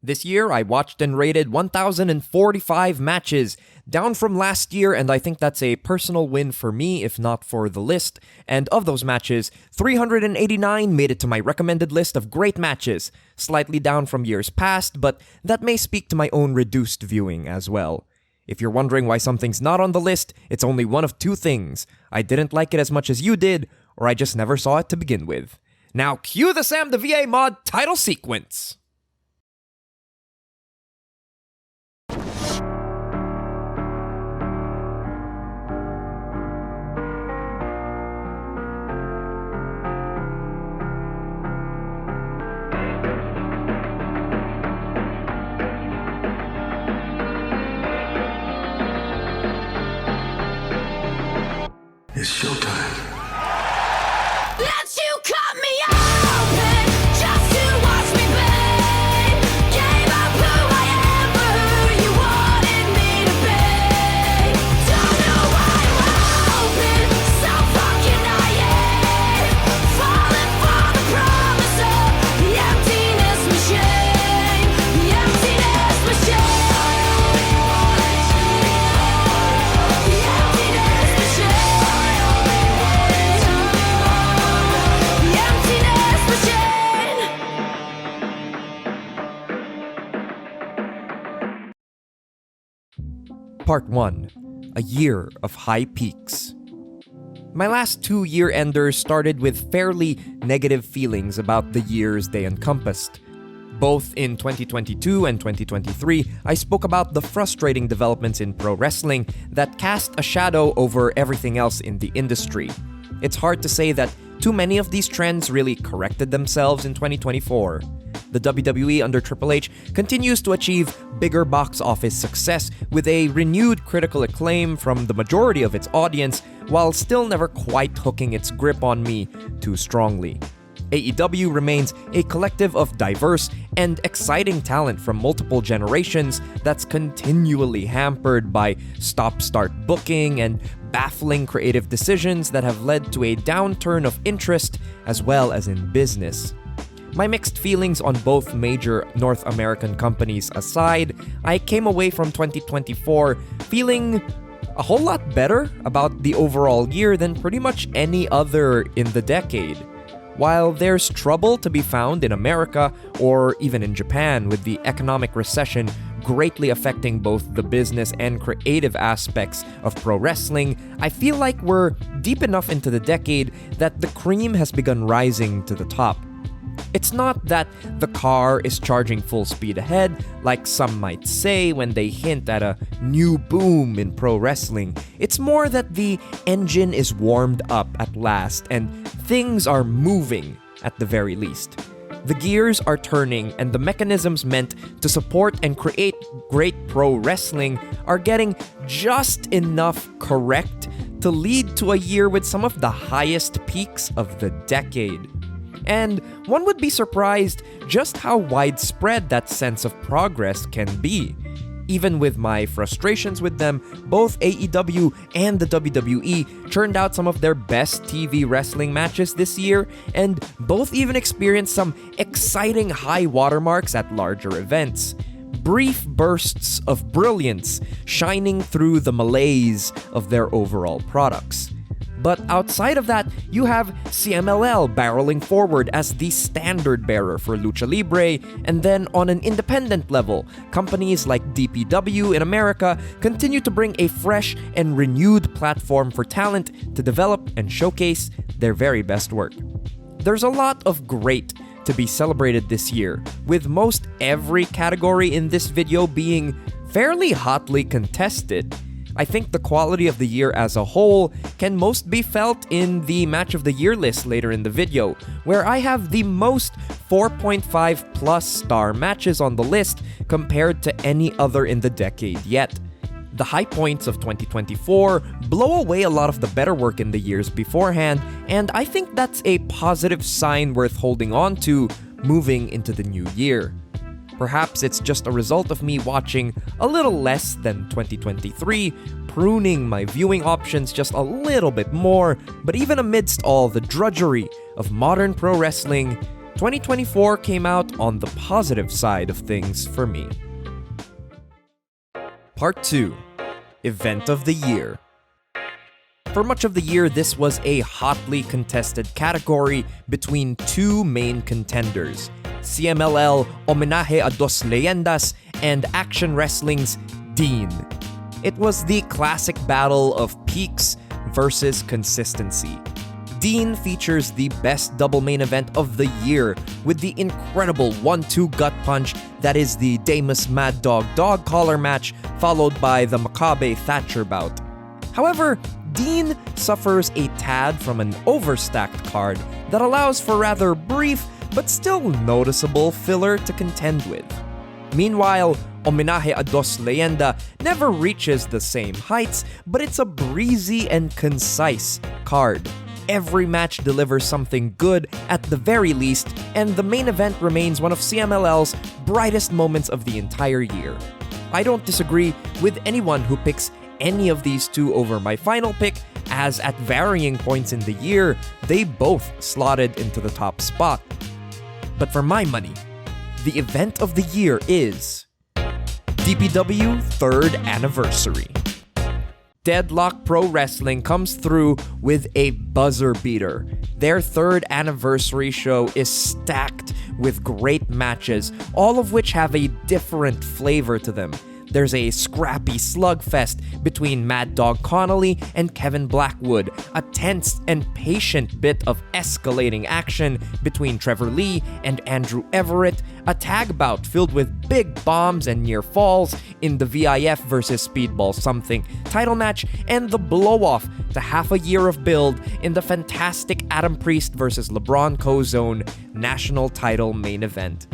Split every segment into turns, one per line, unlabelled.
This year, I watched and rated 1,045 matches, down from last year, and I think that's a personal win for me, if not for the list. And of those matches, 389 made it to my recommended list of great matches, slightly down from years past, but that may speak to my own reduced viewing as well. If you're wondering why something's not on the list, it's only one of two things. I didn't like it as much as you did, or I just never saw it to begin with. Now cue the SamTheVAMod title sequence!
It's showtime.
Let you cut me open just to watch me bleed. Gave up who I am for who you wanted me to be. Don't know why I'm open, so fucking naive. Falling for the promise of the emptiness machine. The emptiness machine. The emptiness machine.
Part 1. A year of high peaks. My last two year-enders started with fairly negative feelings about the years they encompassed. Both in 2022 and 2023, I spoke about the frustrating developments in pro wrestling that cast a shadow over everything else in the industry. It's hard to say that too many of these trends really corrected themselves in 2024. The WWE under Triple H continues to achieve bigger box office success with a renewed critical acclaim from the majority of its audience, while still never quite hooking its grip on me too strongly. AEW remains a collective of diverse and exciting talent from multiple generations that's continually hampered by stop-start booking and baffling creative decisions that have led to a downturn of interest as well as in business. My mixed feelings on both major North American companies aside, I came away from 2024 feeling a whole lot better about the overall year than pretty much any other in the decade. While there's trouble to be found in America or even in Japan, with the economic recession greatly affecting both the business and creative aspects of pro wrestling, I feel like we're deep enough into the decade that the cream has begun rising to the top. It's not that the car is charging full speed ahead, like some might say when they hint at a new boom in pro wrestling. It's more that the engine is warmed up at last and things are moving at the very least. The gears are turning and the mechanisms meant to support and create great pro wrestling are getting just enough correct to lead to a year with some of the highest peaks of the decade. And one would be surprised just how widespread that sense of progress can be. Even with my frustrations with them, both AEW and the WWE churned out some of their best TV wrestling matches this year, and both even experienced some exciting high watermarks at larger events. Brief bursts of brilliance shining through the malaise of their overall products. But outside of that, you have CMLL barreling forward as the standard bearer for Lucha Libre, and then on an independent level, companies like DPW in America continue to bring a fresh and renewed platform for talent to develop and showcase their very best work. There's a lot of great to be celebrated this year, with most every category in this video being fairly hotly contested. I think the quality of the year as a whole can most be felt in the Match of the Year list later in the video, where I have the most 4.5 plus star matches on the list compared to any other in the decade yet. The high points of 2024 blow away a lot of the better work in the years beforehand, and I think that's a positive sign worth holding on to moving into the new year. Perhaps it's just a result of me watching a little less than 2023, pruning my viewing options just a little bit more, but even amidst all the drudgery of modern pro wrestling, 2024 came out on the positive side of things for me. Part 2. Event of the Year. For much of the year, this was a hotly contested category between two main contenders, CMLL Homenaje a Dos Leyendas and Action Wrestling's Dean. It was the classic battle of peaks versus consistency. Dean features the best double main event of the year with the incredible 1-2 gut punch that is the Damus Mad Dog dog collar match, followed by the Makabe Thatcher bout. However, Dean suffers a tad from an overstacked card that allows for rather brief but still noticeable filler to contend with. Meanwhile, Homenaje a Dos Leyenda never reaches the same heights, but it's a breezy and concise card. Every match delivers something good at the very least, and the main event remains one of CMLL's brightest moments of the entire year. I don't disagree with anyone who picks any of these two over my final pick, as at varying points in the year, they both slotted into the top spot. But for my money, the event of the year is DPW 3rd Anniversary. Deadlock Pro Wrestling comes through with a buzzer beater. Their 3rd anniversary show is stacked with great matches, all of which have a different flavor to them. There's a scrappy slugfest between Mad Dog Connolly and Kevin Blackwood, a tense and patient bit of escalating action between Trevor Lee and Andrew Everett, a tag bout filled with big bombs and near falls in the VIF versus Speedball Something title match, and the blow-off to half a year of build in the fantastic Adam Priest versus LeBron Cozone national title main event.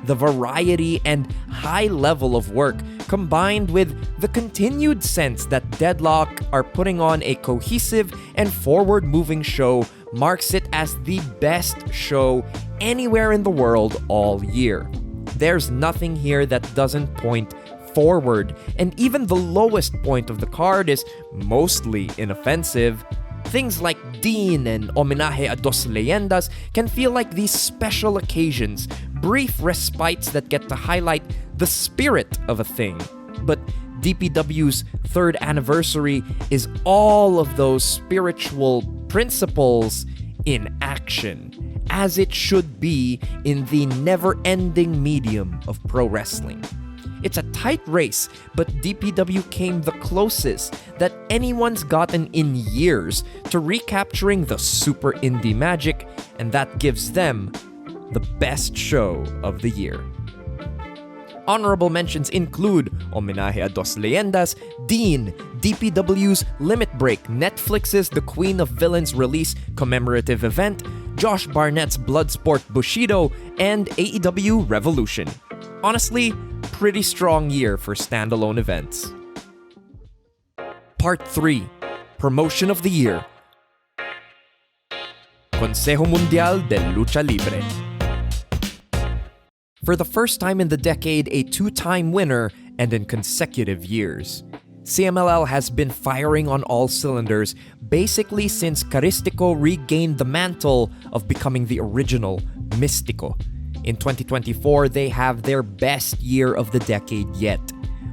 The variety and high level of work, combined with the continued sense that Deadlock are putting on a cohesive and forward-moving show, marks it as the best show anywhere in the world all year. There's nothing here that doesn't point forward, and even the lowest point of the card is mostly inoffensive. Things like Dean and Homenaje a Dos Leyendas can feel like these special occasions, brief respites that get to highlight the spirit of a thing. But DPW's 3rd anniversary is all of those spiritual principles in action, as it should be in the never-ending medium of pro wrestling. It's a tight race, but DPW came the closest that anyone's gotten in years to recapturing the super indie magic, and that gives them the best show of the year. Honorable mentions include Homenaje a Dos Leyendas, Dean, DPW's Limit Break, Netflix's The Queen of Villains release commemorative event, Josh Barnett's Bloodsport Bushido, and AEW Revolution. Honestly, pretty strong year for standalone events. Part 3. Promotion of the Year. Consejo Mundial de Lucha Libre. For the first time in the decade, a 2-time winner and in consecutive years. CMLL has been firing on all cylinders basically since Caristico regained the mantle of becoming the original Mystico. In 2024, they have their best year of the decade yet.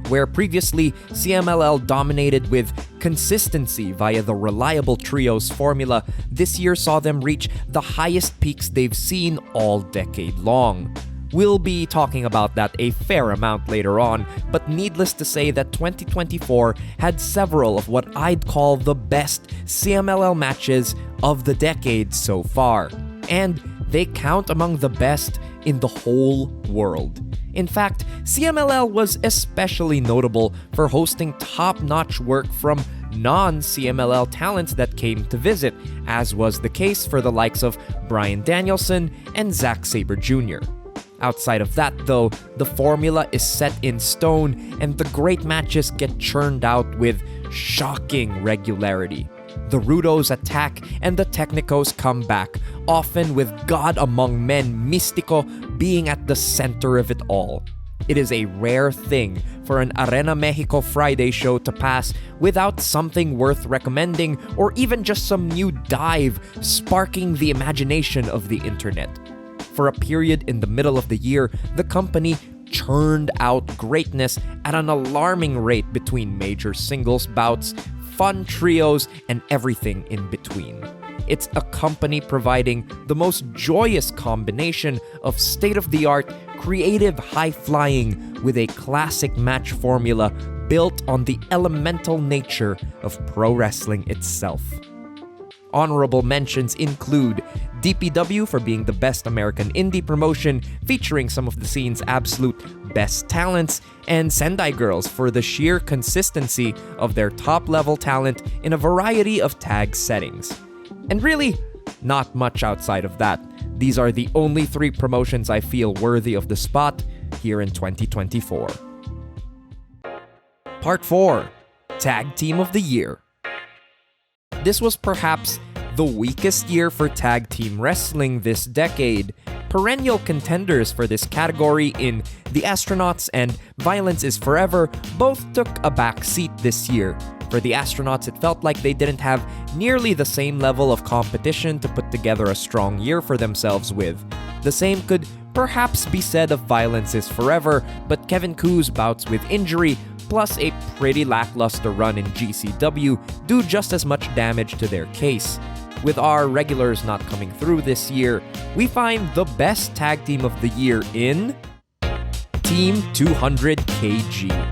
Where previously, CMLL dominated with consistency via the reliable trios formula, this year saw them reach the highest peaks they've seen all decade long. We'll be talking about that a fair amount later on, but needless to say that 2024 had several of what I'd call the best CMLL matches of the decade so far. And they count among the best in the whole world. In fact, CMLL was especially notable for hosting top-notch work from non-CMLL talents that came to visit, as was the case for the likes of Bryan Danielson and Zack Sabre Jr. Outside of that, though, the formula is set in stone and the great matches get churned out with shocking regularity. The Rudos attack and the Technicos come back, often with God Among Men Mystico being at the center of it all. It is a rare thing for an Arena Mexico Friday show to pass without something worth recommending or even just some new dive sparking the imagination of the internet. For a period in the middle of the year, the company churned out greatness at an alarming rate between major singles bouts, fun trios, and everything in between. It's a company providing the most joyous combination of state-of-the-art, creative high-flying with a classic match formula built on the elemental nature of pro wrestling itself. Honorable mentions include DPW for being the best American indie promotion featuring some of the scene's absolute best talents, and Sendai Girls for the sheer consistency of their top-level talent in a variety of tag settings. And really, not much outside of that. These are the only 3 promotions I feel worthy of the spot here in 2024. Part 4. Tag Team of the Year. This was perhaps the weakest year for tag team wrestling this decade. Perennial contenders for this category in The Astronauts and Violence is Forever both took a back seat this year. For the Astronauts, it felt like they didn't have nearly the same level of competition to put together a strong year for themselves with. The same could perhaps be said of Violence is Forever, but Koo's bouts with injury plus a pretty lackluster run in GCW do just as much damage to their case. With our regulars not coming through this year, we find the best tag team of the year in Team 200 kg.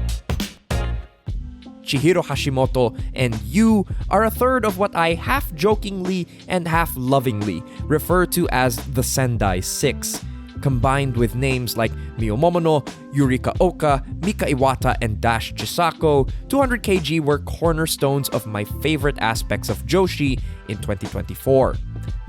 Chihiro Hashimoto and Yu are a third of what I half-jokingly and half-lovingly refer to as the Sendai Six. Combined with names like Miyomomono, Yurika Oka, Mika Iwata, and Dash Chisako, 200 kg were cornerstones of my favorite aspects of Joshi in 2024.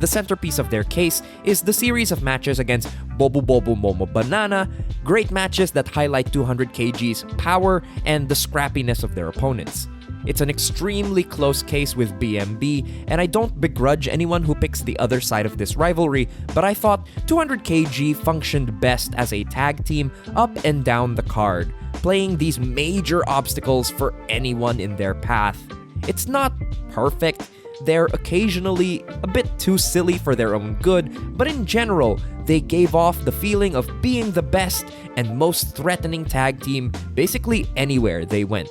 The centerpiece of their case is the series of matches against Bobu Bobu Momo Banana, great matches that highlight 200 kg's power and the scrappiness of their opponents. It's an extremely close case with BMB, and I don't begrudge anyone who picks the other side of this rivalry, but I thought 200 kg functioned best as a tag team up and down the card, playing these major obstacles for anyone in their path. It's not perfect, they're occasionally a bit too silly for their own good, but in general, they gave off the feeling of being the best and most threatening tag team basically anywhere they went.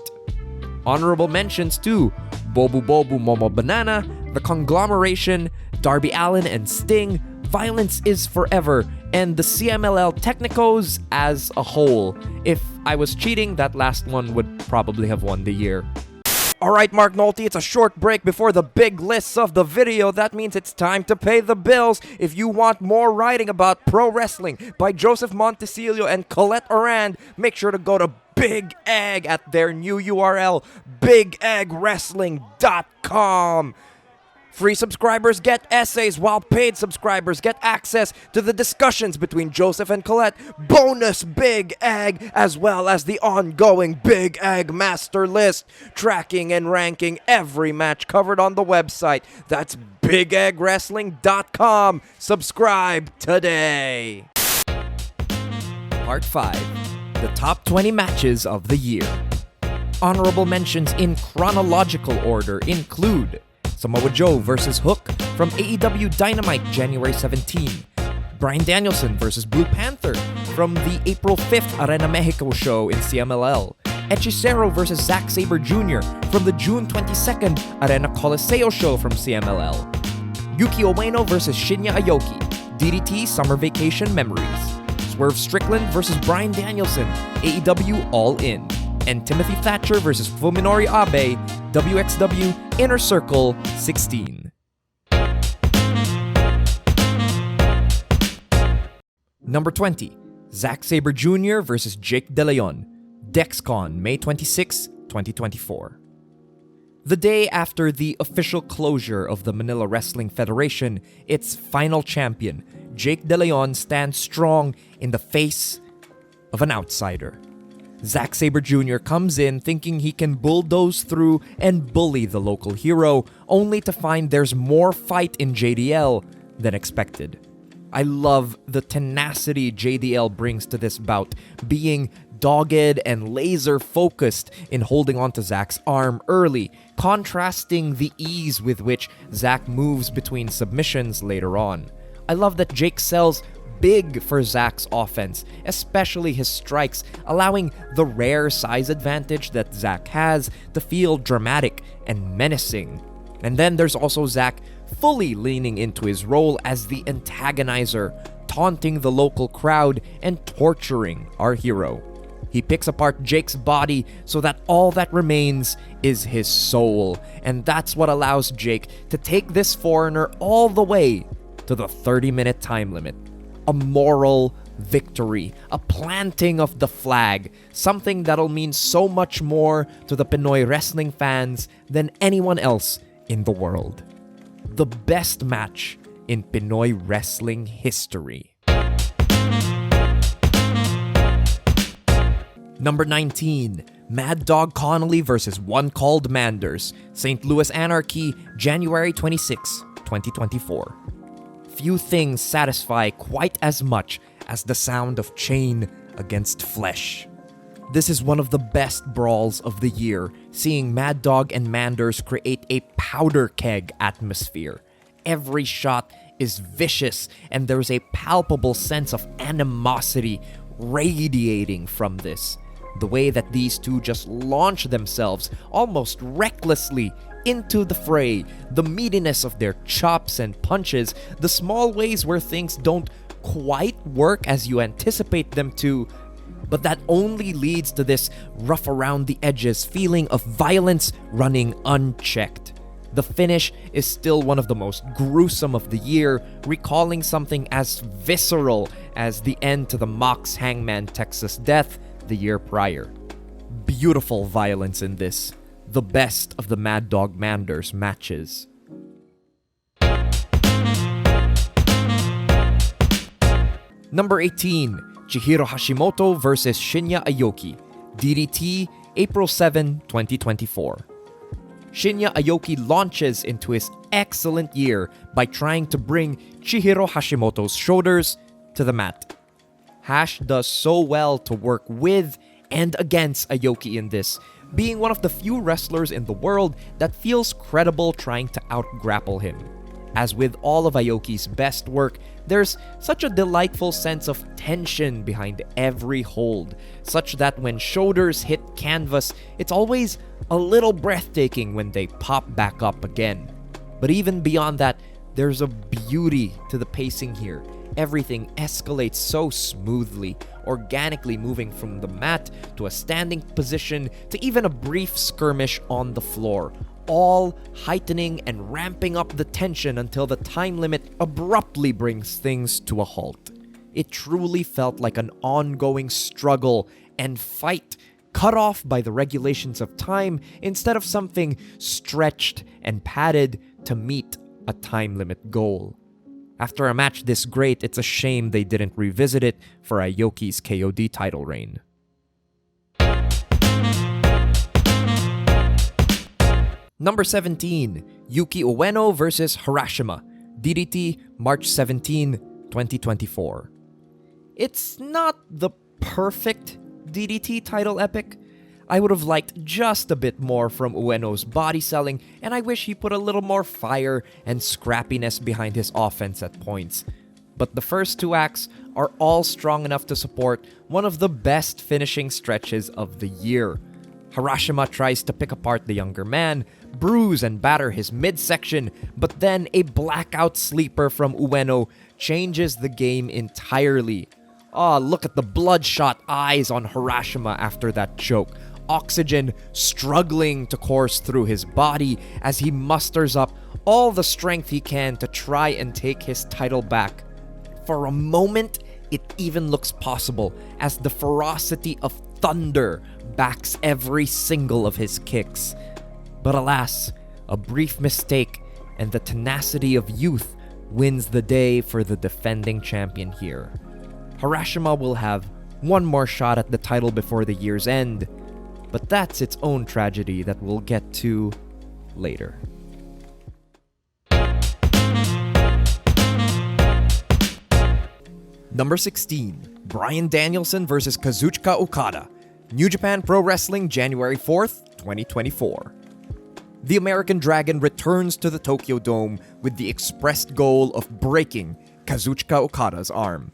Honorable mentions to Bobu Bobu Momo Banana, The Conglomeration, Darby Allin and Sting, Violence is Forever, and the CMLL Technicos as a whole. If I was cheating, that last one would probably have won the year. Alright, Mark Nolte, it's a short break before the big lists of the video. That means it's time to pay the bills. If you want more writing about pro wrestling by Joseph Montecillo and Colette Arand, make sure to go to Big Egg at their new URL, bigeggwrestling.com. Free subscribers get essays, while paid subscribers get access to the discussions between Joseph and Colette, bonus Big Egg, as well as the ongoing Big Egg Master List, tracking and ranking every match covered on the website. That's bigeggwrestling.com. Subscribe today. Part 5. The top 20 matches of the year. Honorable mentions in chronological order include Samoa Joe vs. Hook from AEW Dynamite January 17, Bryan Danielson vs. Blue Panther from the April 5th Arena Mexico show in CMLL, Hechicero vs. Zack Sabre Jr. from the June 22nd Arena Coliseo show from CMLL, Yuki Ueno vs. Shinya Aoki, DDT Summer Vacation Memories, Swerve Strickland vs. Bryan Danielson, AEW All In, and Timothy Thatcher vs. Fuminori Abe, WXW Inner Circle 16. Number 20. Zack Sabre Jr. vs. Jake De Leon, DexCon, May 26, 2024. The day after the official closure of the Manila Wrestling Federation, its final champion, Jake De Leon, stands strong in the face of an outsider. Zack Sabre Jr. comes in thinking he can bulldoze through and bully the local hero, only to find there's more fight in JDL than expected. I love the tenacity JDL brings to this bout, being dogged and laser-focused in holding onto Zack's arm early, contrasting the ease with which Zack moves between submissions later on. I love that Jake sells big for Zack's offense, especially his strikes, allowing the rare size advantage that Zack has to feel dramatic and menacing. And then there's also Zack fully leaning into his role as the antagonizer, taunting the local crowd and torturing our hero. He picks apart Jake's body so that all that remains is his soul, and that's what allows Jake to take this foreigner all the way to the 30-minute time limit. A moral victory, a planting of the flag, something that'll mean so much more to the Pinoy wrestling fans than anyone else in the world. The best match in Pinoy wrestling history. Number 19, Mad Dog Connolly vs. One Called Manders, St. Louis Anarchy, January 26, 2024. Few things satisfy quite as much as the sound of chain against flesh. This is one of the best brawls of the year, seeing Mad Dog and Manders create a powder keg atmosphere. Every shot is vicious, and there's a palpable sense of animosity radiating from this. The way that these two just launch themselves almost recklessly into the fray, the meatiness of their chops and punches, the small ways where things don't quite work as you anticipate them to, but that only leads to this rough around the edges feeling of violence running unchecked. The finish is still one of the most gruesome of the year, recalling something as visceral as the end to the Mox Hangman Texas death the year prior. Beautiful violence in this, the best of the Mad Dog Manders matches. Number 18, Chihiro Hashimoto vs. Shinya Aoki, DDT, April 7, 2024. Shinya Aoki launches into his excellent year by trying to bring Chihiro Hashimoto's shoulders to the mat. Hash does so well to work with and against Aoki in this, being one of the few wrestlers in the world that feels credible trying to out-grapple him. As with all of Aoki's best work, there's such a delightful sense of tension behind every hold, such that when shoulders hit canvas, it's always a little breathtaking when they pop back up again. But even beyond that, there's a beauty to the pacing here. Everything escalates so smoothly, organically moving from the mat to a standing position to even a brief skirmish on the floor, all heightening and ramping up the tension until the time limit abruptly brings things to a halt. It truly felt like an ongoing struggle and fight cut off by the regulations of time instead of something stretched and padded to meet a time limit goal. After a match this great, it's a shame they didn't revisit it for Aoki's KOD title reign. Number 17, Yuki Ueno vs. Harashima, DDT, March 17, 2024. It's not the perfect DDT title epic. I would have liked just a bit more from Ueno's body selling, and I wish he put a little more fire and scrappiness behind his offense at points. But the first two acts are all strong enough to support one of the best finishing stretches of the year. Harashima tries to pick apart the younger man, bruise and batter his midsection, but then a blackout sleeper from Ueno changes the game entirely. Look at the bloodshot eyes on Harashima after that choke. Oxygen struggling to course through his body as he musters up all the strength he can to try and take his title back. For a moment, it even looks possible as the ferocity of thunder backs every single of his kicks. But alas, a brief mistake and the tenacity of youth wins the day for the defending champion here. Harashima will have one more shot at the title before the year's end, but that's its own tragedy that we'll get to later. Number 16, Bryan Danielson vs. Kazuchika Okada, New Japan Pro Wrestling, January 4th, 2024. The American Dragon returns to the Tokyo Dome with the expressed goal of breaking Kazuchika Okada's arm.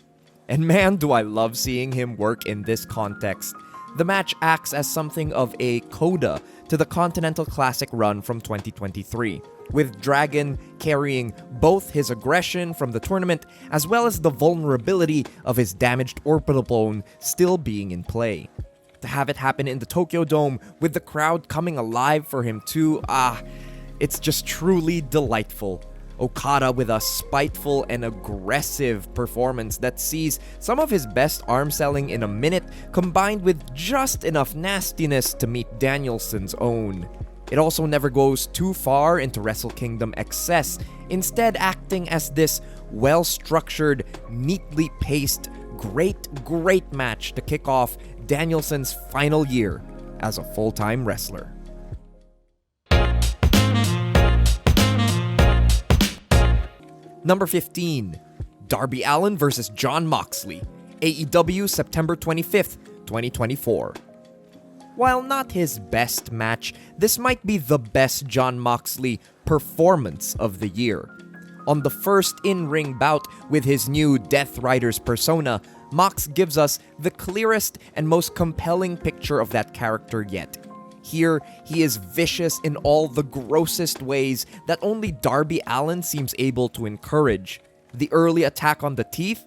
And man, do I love seeing him work in this context. The match acts as something of a coda to the Continental Classic run from 2023, with Dragon carrying both his aggression from the tournament as well as the vulnerability of his damaged orbital bone still being in play. To have it happen in the Tokyo Dome with the crowd coming alive for him too, it's just truly delightful. Okada with a spiteful and aggressive performance that sees some of his best arm selling in a minute combined with just enough nastiness to meet Danielson's own. It also never goes too far into Wrestle Kingdom excess, instead acting as this well-structured, neatly paced, great match to kick off Danielson's final year as a full-time wrestler. Number 15, Darby Allin vs. Jon Moxley, AEW September 25th, 2024. While not his best match, this might be the best Jon Moxley performance of the year. On the first in-ring bout with his new Death Riders persona, Mox gives us the clearest and most compelling picture of that character yet. Here, he is vicious in all the grossest ways that only Darby Allin seems able to encourage. The early attack on the teeth?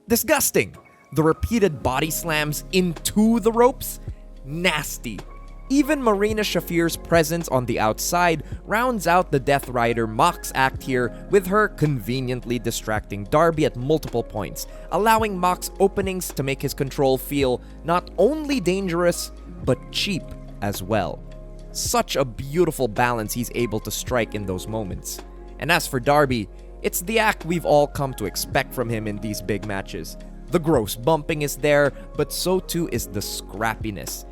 Disgusting! The repeated body slams into the ropes? Nasty! Even Marina Shafir's presence on the outside rounds out the Death Rider Mox act here, with her conveniently distracting Darby at multiple points, allowing Mox openings to make his control feel not only dangerous, but cheap as well. Such a beautiful balance he's able to strike in those moments. And as for Darby, it's the act we've all come to expect from him in these big matches. The gross bumping is there, but so too is the scrappiness.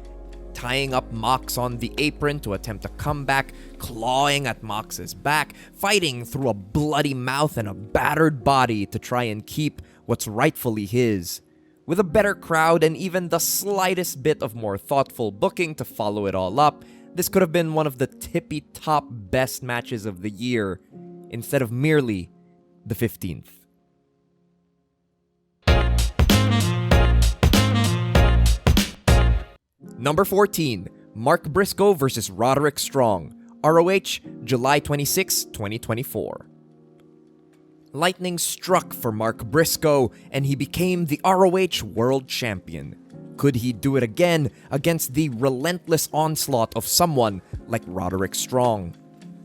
Tying up Mox on the apron to attempt a comeback, clawing at Mox's back, fighting through a bloody mouth and a battered body to try and keep what's rightfully his. With a better crowd and even the slightest bit of more thoughtful booking to follow it all up, this could have been one of the tippy-top best matches of the year, instead of merely the 15th. Number 14, Mark Briscoe vs. Roderick Strong, ROH, July 26, 2024. Lightning struck for Mark Briscoe, and he became the ROH World Champion. Could he do it again against the relentless onslaught of someone like Roderick Strong?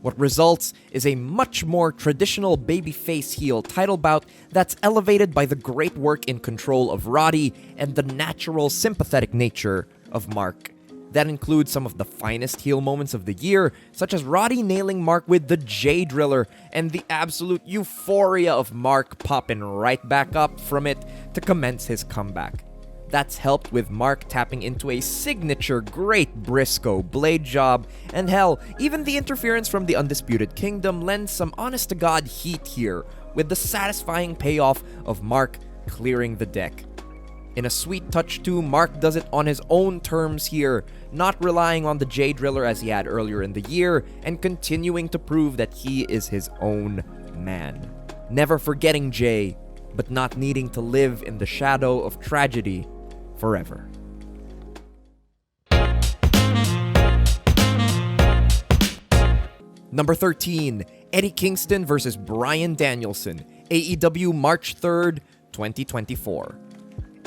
What results is a much more traditional babyface heel title bout that's elevated by the great work in control of Roddy and the natural sympathetic nature of Mark. That includes some of the finest heel moments of the year, such as Roddy nailing Mark with the J-Driller and the absolute euphoria of Mark popping right back up from it to commence his comeback. That's helped with Mark tapping into a signature great Briscoe blade job, and hell, even the interference from the Undisputed Kingdom lends some honest-to-God heat here, with the satisfying payoff of Mark clearing the deck. In a sweet touch too, Mark does it on his own terms here, not relying on the J-Driller as he had earlier in the year, and continuing to prove that he is his own man. Never forgetting Jay, but not needing to live in the shadow of tragedy forever. Number 13, Eddie Kingston vs. Bryan Danielson, AEW March 3rd, 2024.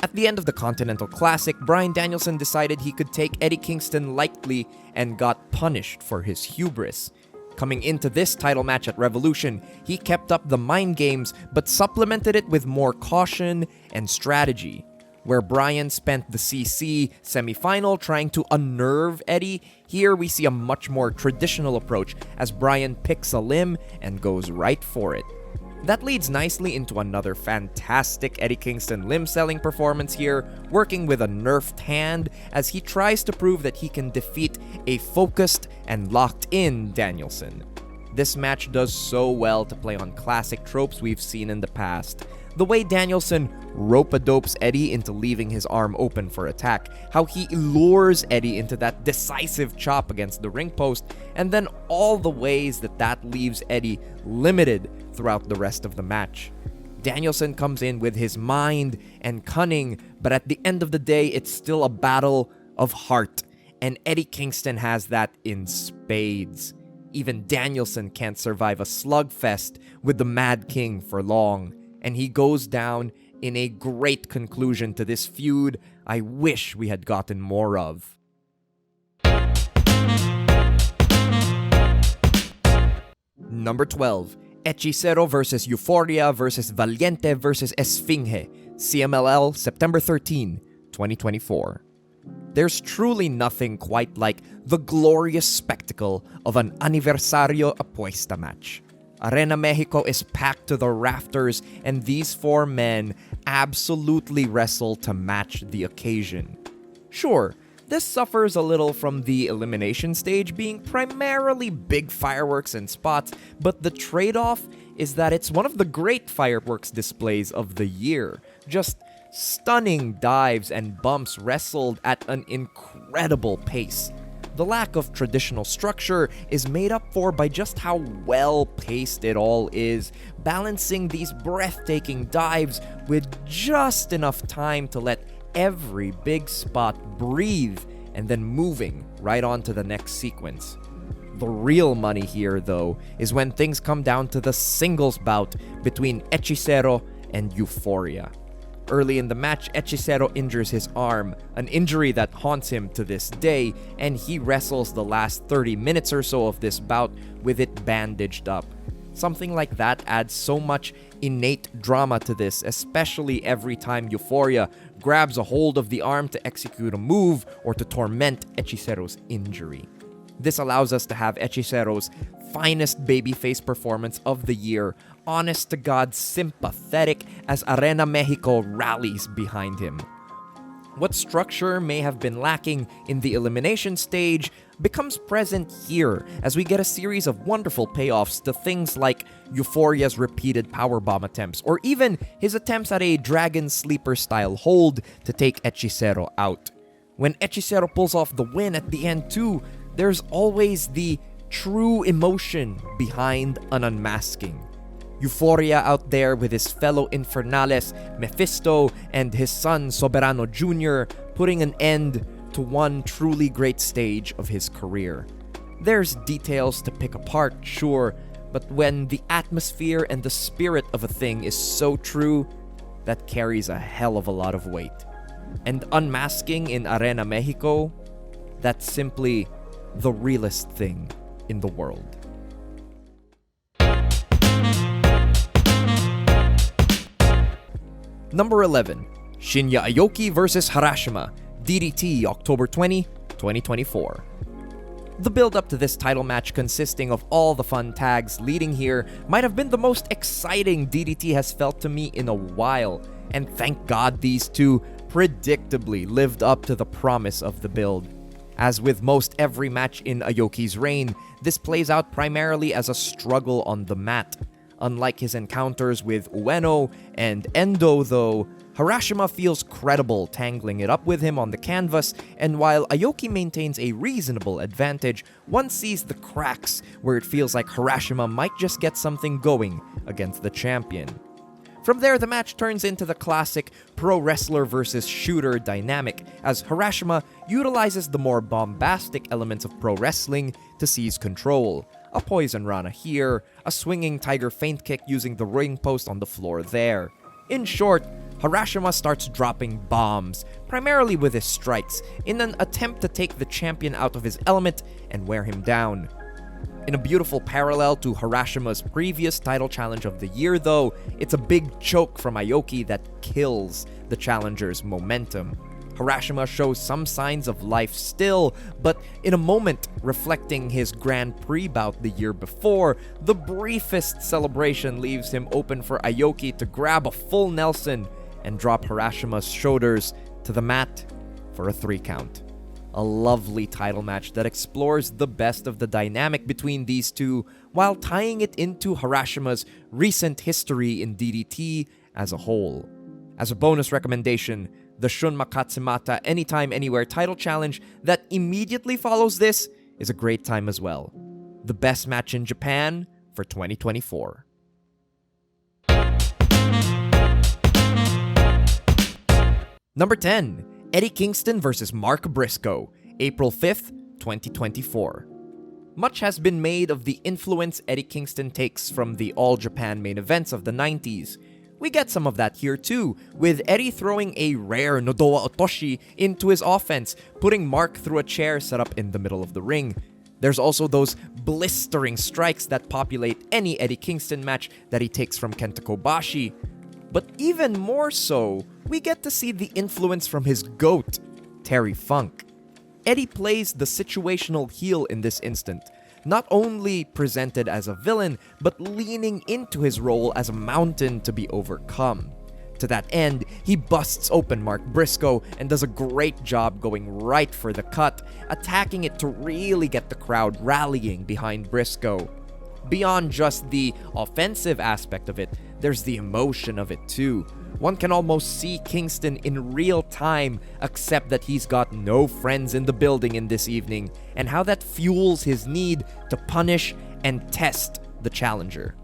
At the end of the Continental Classic, Bryan Danielson decided he could take Eddie Kingston lightly and got punished for his hubris. Coming into this title match at Revolution, he kept up the mind games but supplemented it with more caution and strategy. Where Bryan spent the CC semifinal trying to unnerve Eddie, here we see a much more traditional approach as Bryan picks a limb and goes right for it. That leads nicely into another fantastic Eddie Kingston limb-selling performance here, working with a nerfed hand as he tries to prove that he can defeat a focused and locked-in Danielson. This match does so well to play on classic tropes we've seen in the past. The way Danielson rope-a-dopes Eddie into leaving his arm open for attack, how he lures Eddie into that decisive chop against the ring post, and then all the ways that leaves Eddie limited throughout the rest of the match. Danielson comes in with his mind and cunning, but at the end of the day, it's still a battle of heart. And Eddie Kingston has that in spades. Even Danielson can't survive a slugfest with the Mad King for long. And he goes down in a great conclusion to this feud I wish we had gotten more of. Number 12. Hechicero versus Euphoria versus Valiente versus Esfinge. CMLL, September 13, 2024. There's truly nothing quite like the glorious spectacle of an Aniversario Apuesta match. Arena Mexico is packed to the rafters, and these four men absolutely wrestle to match the occasion. Sure, this suffers a little from the elimination stage being primarily big fireworks and spots, but the trade-off is that it's one of the great fireworks displays of the year. Just stunning dives and bumps wrestled at an incredible pace. The lack of traditional structure is made up for by just how well-paced it all is, balancing these breathtaking dives with just enough time to let every big spot breathe and then moving right on to the next sequence. The real money here, though, is when things come down to the singles bout between Hechicero and Euphoria. Early in the match, Hechicero injures his arm, an injury that haunts him to this day, and he wrestles the last 30 minutes or so of this bout with it bandaged up. Something like that adds so much innate drama to this, especially every time Euphoria grabs a hold of the arm to execute a move or to torment Hechicero's injury. This allows us to have Hechicero's finest babyface performance of the year, honest to God sympathetic as Arena Mexico rallies behind him. What structure may have been lacking in the elimination stage becomes present here as we get a series of wonderful payoffs to things like Euphoria's repeated powerbomb attempts, or even his attempts at a Dragon Sleeper style hold to take Hechicero out. When Hechicero pulls off the win at the end too, there's always the true emotion behind an unmasking. Euphoria out there with his fellow Infernales, Mephisto, and his son Soberano Jr., putting an end to one truly great stage of his career. There's details to pick apart, sure, but when the atmosphere and the spirit of a thing is so true, that carries a hell of a lot of weight. And unmasking in Arena Mexico, that's simply the realest thing in the world. Number 11. Shinya Aoki vs. Harashima, DDT, October 20, 2024. The build-up to this title match, consisting of all the fun tags leading here, might have been the most exciting DDT has felt to me in a while, and thank God these two predictably lived up to the promise of the build. As with most every match in Aoki's reign, this plays out primarily as a struggle on the mat. Unlike his encounters with Ueno and Endo, though, Harashima feels credible tangling it up with him on the canvas, and while Aoki maintains a reasonable advantage, one sees the cracks where it feels like Harashima might just get something going against the champion. From there, the match turns into the classic pro wrestler versus shooter dynamic, as Harashima utilizes the more bombastic elements of pro wrestling to seize control. A poison rana here, a swinging tiger feint kick using the ring post on the floor there. In short, Harashima starts dropping bombs, primarily with his strikes, in an attempt to take the champion out of his element and wear him down. In a beautiful parallel to Harashima's previous title challenge of the year, though, it's a big choke from Aoki that kills the challenger's momentum. Harashima shows some signs of life still, but in a moment reflecting his Grand Prix bout the year before, the briefest celebration leaves him open for Aoki to grab a full Nelson and drop Harashima's shoulders to the mat for a 3 count. A lovely title match that explores the best of the dynamic between these two while tying it into Harashima's recent history in DDT as a whole. As a bonus recommendation, the Shunma Katsumata Anytime Anywhere title challenge that immediately follows this is a great time as well. The best match in Japan for 2024. Number 10, Eddie Kingston versus Mark Briscoe, April 5th, 2024. Much has been made of the influence Eddie Kingston takes from the All Japan main events of the 90s. We get some of that here too, with Eddie throwing a rare Nodowa Otoshi into his offense, putting Mark through a chair set up in the middle of the ring. There's also those blistering strikes that populate any Eddie Kingston match that he takes from Kenta Kobashi. But even more so, we get to see the influence from his GOAT, Terry Funk. Eddie plays the situational heel in this instant, not only presented as a villain, but leaning into his role as a mountain to be overcome. To that end, he busts open Mark Briscoe and does a great job going right for the cut, attacking it to really get the crowd rallying behind Briscoe. Beyond just the offensive aspect of it, there's the emotion of it too. One can almost see Kingston in real time accept that he's got no friends in the building in this evening, and how that fuels his need to punish and test the challenger.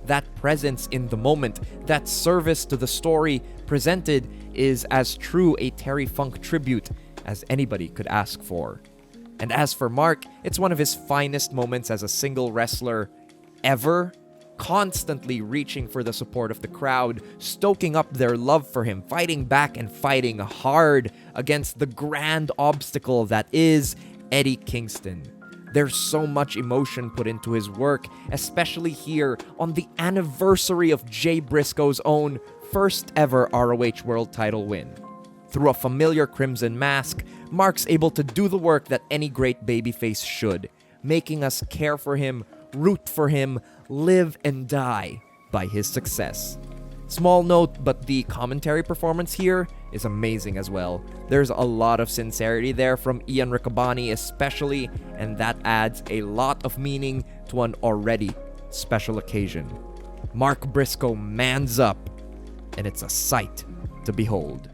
That presence in the moment, that service to the story presented is as true a Terry Funk tribute as anybody could ask for. And as for Mark, it's one of his finest moments as a single wrestler ever, constantly reaching for the support of the crowd, stoking up their love for him, fighting back and fighting hard against the grand obstacle that is Eddie Kingston. There's so much emotion put into his work, especially here on the anniversary of Jay Briscoe's own first ever ROH World title win. Through a familiar crimson mask, Mark's able to do the work that any great babyface should, making us care for him, root for him, live and die by his success. Small note, but the commentary performance here is amazing as well. There's a lot of sincerity there from Ian Riccoboni especially, and that adds a lot of meaning to an already special occasion. Mark Briscoe mans up, and it's a sight to behold.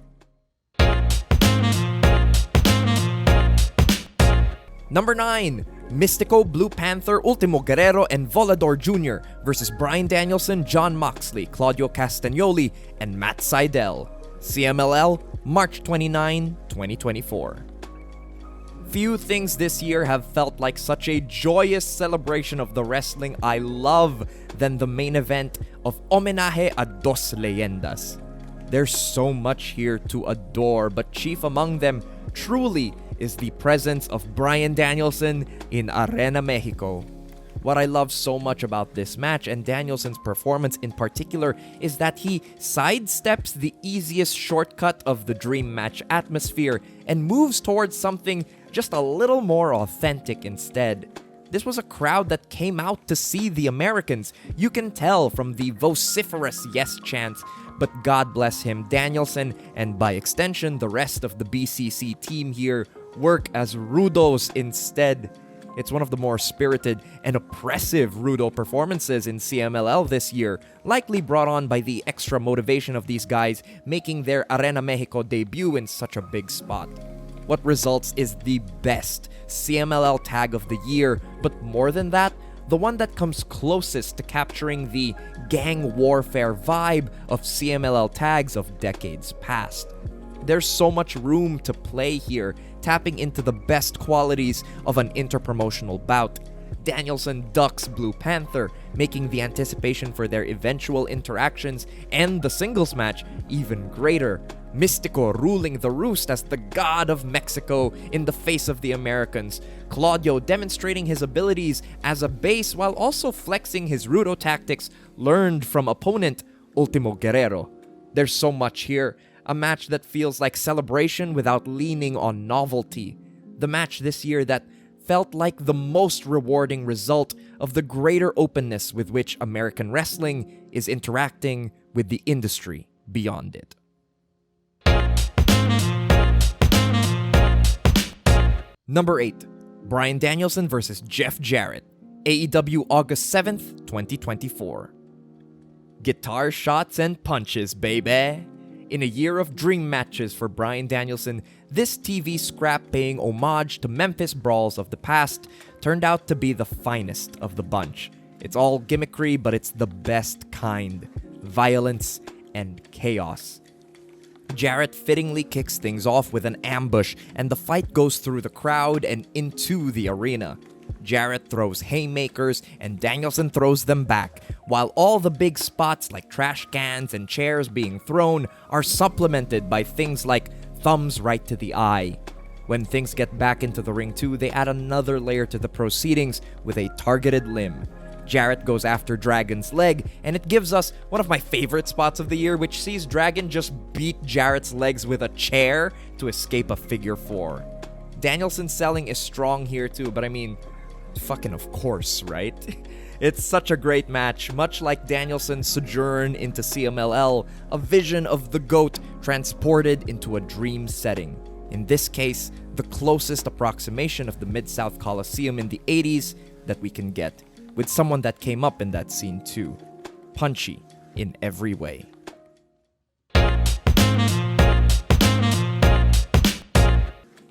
Number 9, Mystico, Blue Panther, Ultimo Guerrero, and Volador Jr. versus Bryan Danielson, Jon Moxley, Claudio Castagnoli, and Matt Sydal. CMLL, March 29, 2024. Few things this year have felt like such a joyous celebration of the wrestling I love than the main event of Homenaje a Dos Leyendas. There's so much here to adore, but chief among them truly is the presence of Bryan Danielson in Arena Mexico. What I love so much about this match, and Danielson's performance in particular, is that he sidesteps the easiest shortcut of the dream match atmosphere and moves towards something just a little more authentic instead. This was a crowd that came out to see the Americans. You can tell from the vociferous yes chants, but God bless him, Danielson, and by extension the rest of the BCC team here, work as Rudos instead. It's one of the more spirited and oppressive Rudo performances in CMLL this year, likely brought on by the extra motivation of these guys making their Arena Mexico debut in such a big spot. What results is the best CMLL tag of the year, but more than that, the one that comes closest to capturing the gang warfare vibe of CMLL tags of decades past. There's so much room to play here, tapping into the best qualities of an interpromotional bout. Danielson ducks Blue Panther, making the anticipation for their eventual interactions and the singles match even greater. Mystico ruling the roost as the god of Mexico in the face of the Americans. Claudio demonstrating his abilities as a base while also flexing his Rudo tactics learned from opponent Ultimo Guerrero. There's so much here. A match that feels like celebration without leaning on novelty. The match this year that felt like the most rewarding result of the greater openness with which American wrestling is interacting with the industry beyond it. Number 8, Bryan Danielson vs. Jeff Jarrett, AEW August 7th, 2024. Guitar shots and punches, baby! In a year of dream matches for Bryan Danielson, this TV scrap paying homage to Memphis brawls of the past turned out to be the finest of the bunch. It's all gimmickry, but it's the best kind. Violence and chaos. Jarrett fittingly kicks things off with an ambush, and the fight goes through the crowd and into the arena. Jarrett throws haymakers, and Danielson throws them back, while all the big spots like trash cans and chairs being thrown are supplemented by things like thumbs right to the eye. When things get back into the ring too, they add another layer to the proceedings with a targeted limb. Jarrett goes after Dragon's leg, and it gives us one of my favorite spots of the year, which sees Dragon just beat Jarrett's legs with a chair to escape a figure four. Danielson's selling is strong here too, but I mean, fucking of course, right? It's such a great match, much like Danielson's sojourn into CMLL, a vision of the GOAT transported into a dream setting. In this case, the closest approximation of the Mid-South Coliseum in the 80s that we can get, with someone that came up in that scene too. Punchy in every way.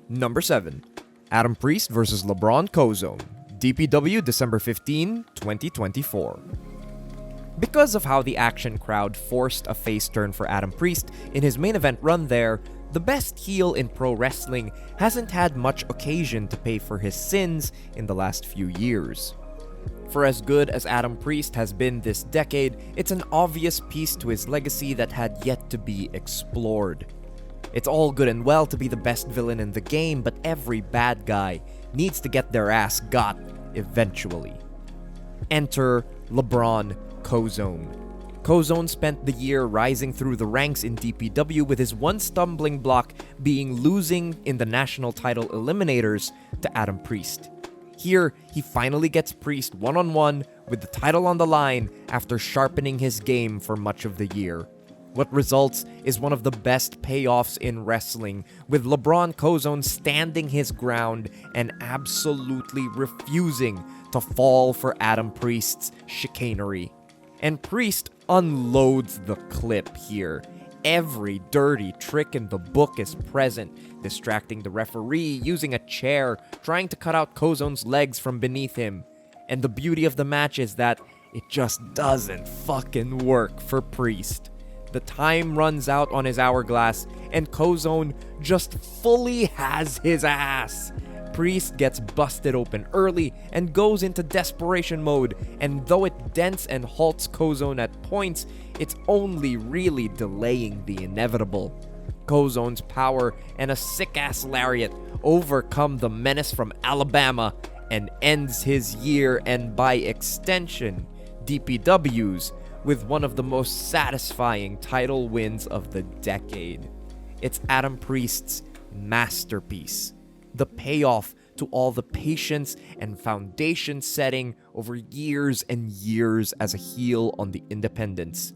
Number 7. Adam Priest vs. LeBron Cozone. DPW December 15, 2024. Because of how the Action crowd forced a face turn for Adam Priest in his main event run there, the best heel in pro wrestling hasn't had much occasion to pay for his sins in the last few years. For as good as Adam Priest has been this decade, it's an obvious piece to his legacy that had yet to be explored. It's all good and well to be the best villain in the game, but every bad guy needs to get their ass got eventually. Enter LeBron Cozone. Cozone spent the year rising through the ranks in DPW, with his one stumbling block being losing in the national title eliminators to Adam Priest. Here, he finally gets Priest one-on-one with the title on the line after sharpening his game for much of the year. What results is one of the best payoffs in wrestling, with LeBron Cozone standing his ground and absolutely refusing to fall for Adam Priest's chicanery. And Priest unloads the clip here. Every dirty trick in the book is present, distracting the referee, using a chair, trying to cut out Cozone's legs from beneath him. And the beauty of the match is that it just doesn't fucking work for Priest. The time runs out on his hourglass, and Cozone just fully has his ass. Priest gets busted open early and goes into desperation mode, and though it dents and halts Cozone at points, it's only really delaying the inevitable. Cozone's power and a sick-ass lariat overcome the menace from Alabama and ends his year, and by extension, DPW's, with one of the most satisfying title wins of the decade. It's Adam Priest's masterpiece. The payoff to all the patience and foundation setting over years and years as a heel on the independents.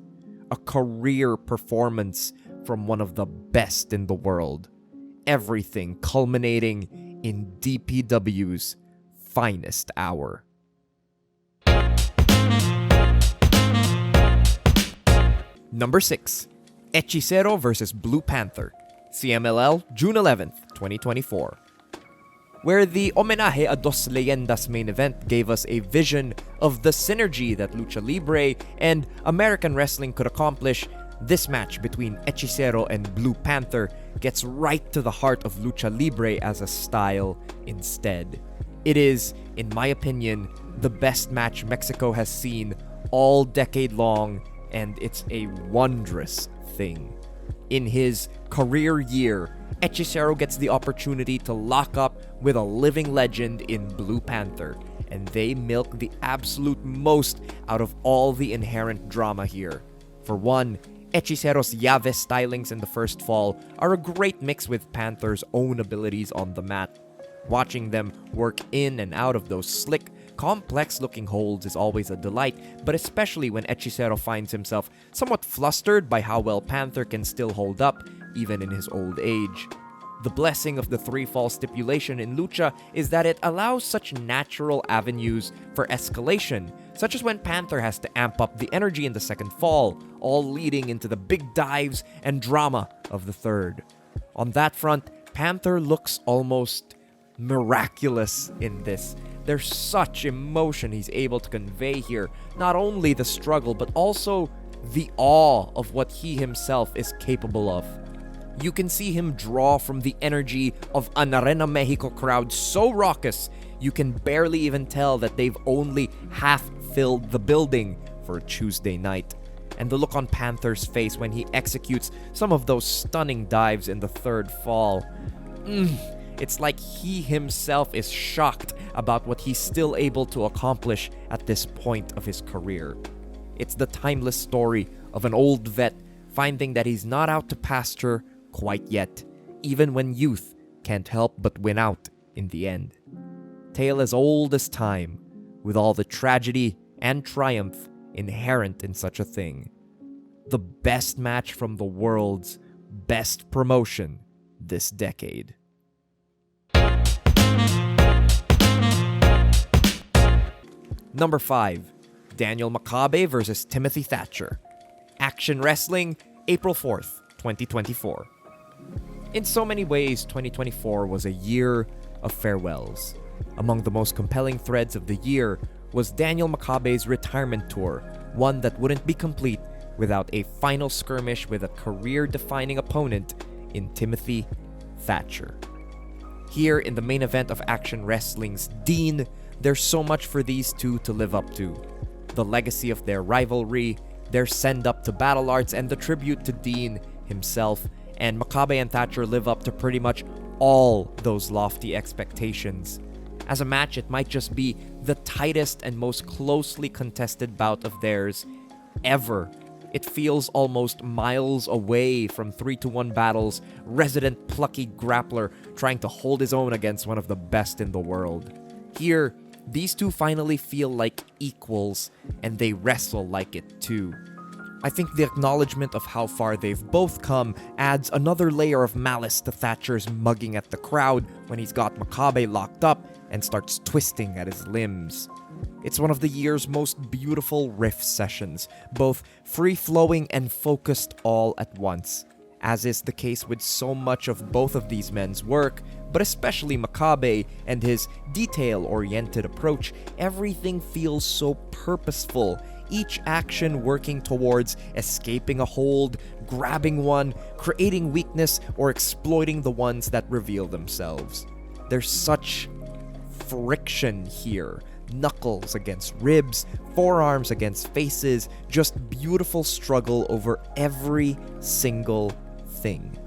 A career performance from one of the best in the world. Everything culminating in DPW's finest hour. Number 6. Hechicero vs. Blue Panther. CMLL, June 11th, 2024. Where the Homenaje a Dos Leyendas main event gave us a vision of the synergy that Lucha Libre and American wrestling could accomplish, this match between Hechicero and Blue Panther gets right to the heart of Lucha Libre as a style instead. It is, in my opinion, the best match Mexico has seen all decade long, and it's a wondrous thing. In his career year, Hechicero gets the opportunity to lock up with a living legend in Blue Panther, and they milk the absolute most out of all the inherent drama here. For one, Hechicero's llave stylings in the first fall are a great mix with Panther's own abilities on the mat. Watching them work in and out of those slick, complex-looking holds is always a delight, but especially when Hechicero finds himself somewhat flustered by how well Panther can still hold up, even in his old age. The blessing of the three-fall stipulation in Lucha is that it allows such natural avenues for escalation, such as when Panther has to amp up the energy in the second fall, all leading into the big dives and drama of the third. On that front, Panther looks almost miraculous in this. There's such emotion he's able to convey here, not only the struggle, but also the awe of what he himself is capable of. You can see him draw from the energy of an Arena Mexico crowd so raucous, you can barely even tell that they've only half filled the building for a Tuesday night. And the look on Panther's face when he executes some of those stunning dives in the third fall. It's like he himself is shocked about what he's still able to accomplish at this point of his career. It's the timeless story of an old vet finding that he's not out to pasture quite yet, even when youth can't help but win out in the end. Tale as old as time, with all the tragedy and triumph inherent in such a thing. The best match from the world's best promotion this decade. Number 5. Daniel Makabe versus Timothy Thatcher. Action Wrestling, April 4th, 2024. In so many ways, 2024 was a year of farewells. Among the most compelling threads of the year was Daniel Makabe's retirement tour, one that wouldn't be complete without a final skirmish with a career-defining opponent in Timothy Thatcher. Here in the main event of Action Wrestling's Dean, there's so much for these two to live up to. The legacy of their rivalry, their send-up to Battle Arts, and the tribute to Dean himself, and Makabe and Thatcher live up to pretty much all those lofty expectations. As a match, it might just be the tightest and most closely contested bout of theirs ever. It feels almost miles away from 3-1 battles, resident plucky grappler trying to hold his own against one of the best in the world. Here, these two finally feel like equals, and they wrestle like it too. I think the acknowledgement of how far they've both come adds another layer of malice to Thatcher's mugging at the crowd when he's got Makabe locked up and starts twisting at his limbs. It's one of the year's most beautiful riff sessions, both free-flowing and focused all at once. As is the case with so much of both of these men's work, but especially Makabe and his detail-oriented approach, everything feels so purposeful, each action working towards escaping a hold, grabbing one, creating weakness, or exploiting the ones that reveal themselves. There's such friction here. Knuckles against ribs, forearms against faces, just beautiful struggle over every single thing.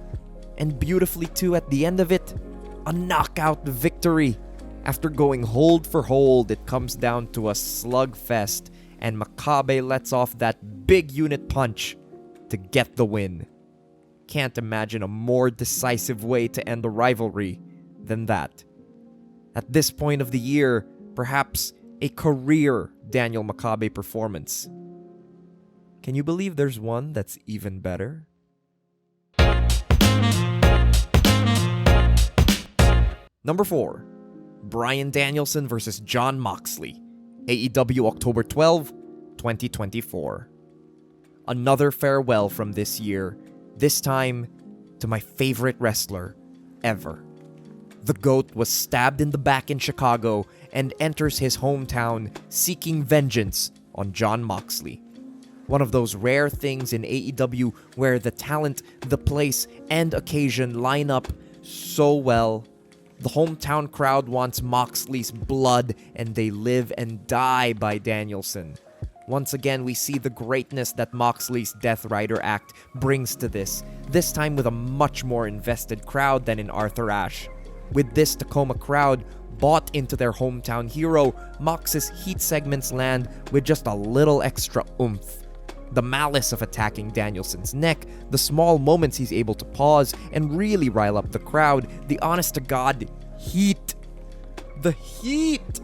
And beautifully too, at the end of it, a knockout victory. After going hold for hold, it comes down to a slugfest, and Makabe lets off that big unit punch to get the win. Can't imagine a more decisive way to end a rivalry than that. At this point of the year, perhaps a career Daniel Makabe performance. Can you believe there's one that's even better? Number 4. Bryan Danielson versus Jon Moxley. AEW October 12, 2024. Another farewell from this year, this time to my favorite wrestler ever. The GOAT was stabbed in the back in Chicago and enters his hometown seeking vengeance on Jon Moxley. One of those rare things in AEW where the talent, the place, and occasion line up so well. The hometown crowd wants Moxley's blood, and they live and die by Danielson. Once again, we see the greatness that Moxley's Death Rider act brings to this time with a much more invested crowd than in Arthur Ashe. With this Tacoma crowd bought into their hometown hero, Mox's heat segments land with just a little extra oomph. The malice of attacking Danielson's neck, the small moments he's able to pause and really rile up the crowd, the honest-to-God heat. The heat!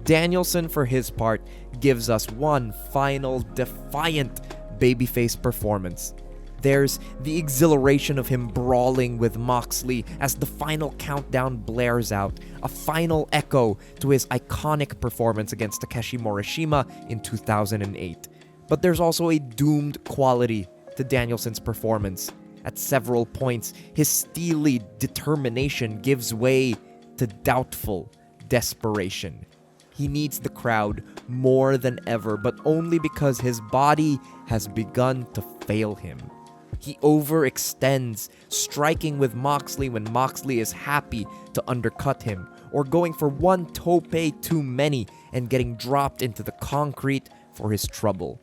Danielson, for his part, gives us one final defiant babyface performance. There's the exhilaration of him brawling with Moxley as the final countdown blares out, a final echo to his iconic performance against Takeshi Morishima in 2008. But there's also a doomed quality to Danielson's performance. At several points, his steely determination gives way to doubtful desperation. He needs the crowd more than ever, but only because his body has begun to fail him. He overextends, striking with Moxley when Moxley is happy to undercut him, or going for one tope too many and getting dropped into the concrete for his trouble.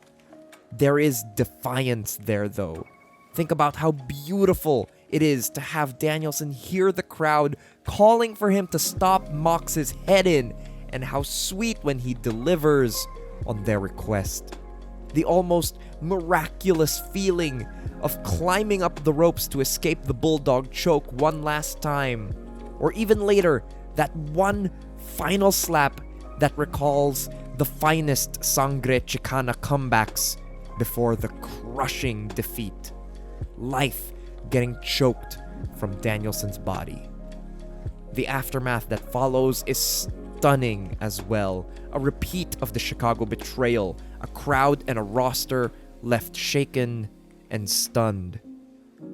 There is defiance there, though. Think about how beautiful it is to have Danielson hear the crowd calling for him to stop Mox's head in, and how sweet when he delivers on their request. The almost miraculous feeling of climbing up the ropes to escape the bulldog choke one last time. Or even later, that one final slap that recalls the finest Sangre Chicana comebacks before the crushing defeat. Life getting choked from Danielson's body. The aftermath that follows is stunning as well. A repeat of the Chicago betrayal, a crowd and a roster left shaken and stunned.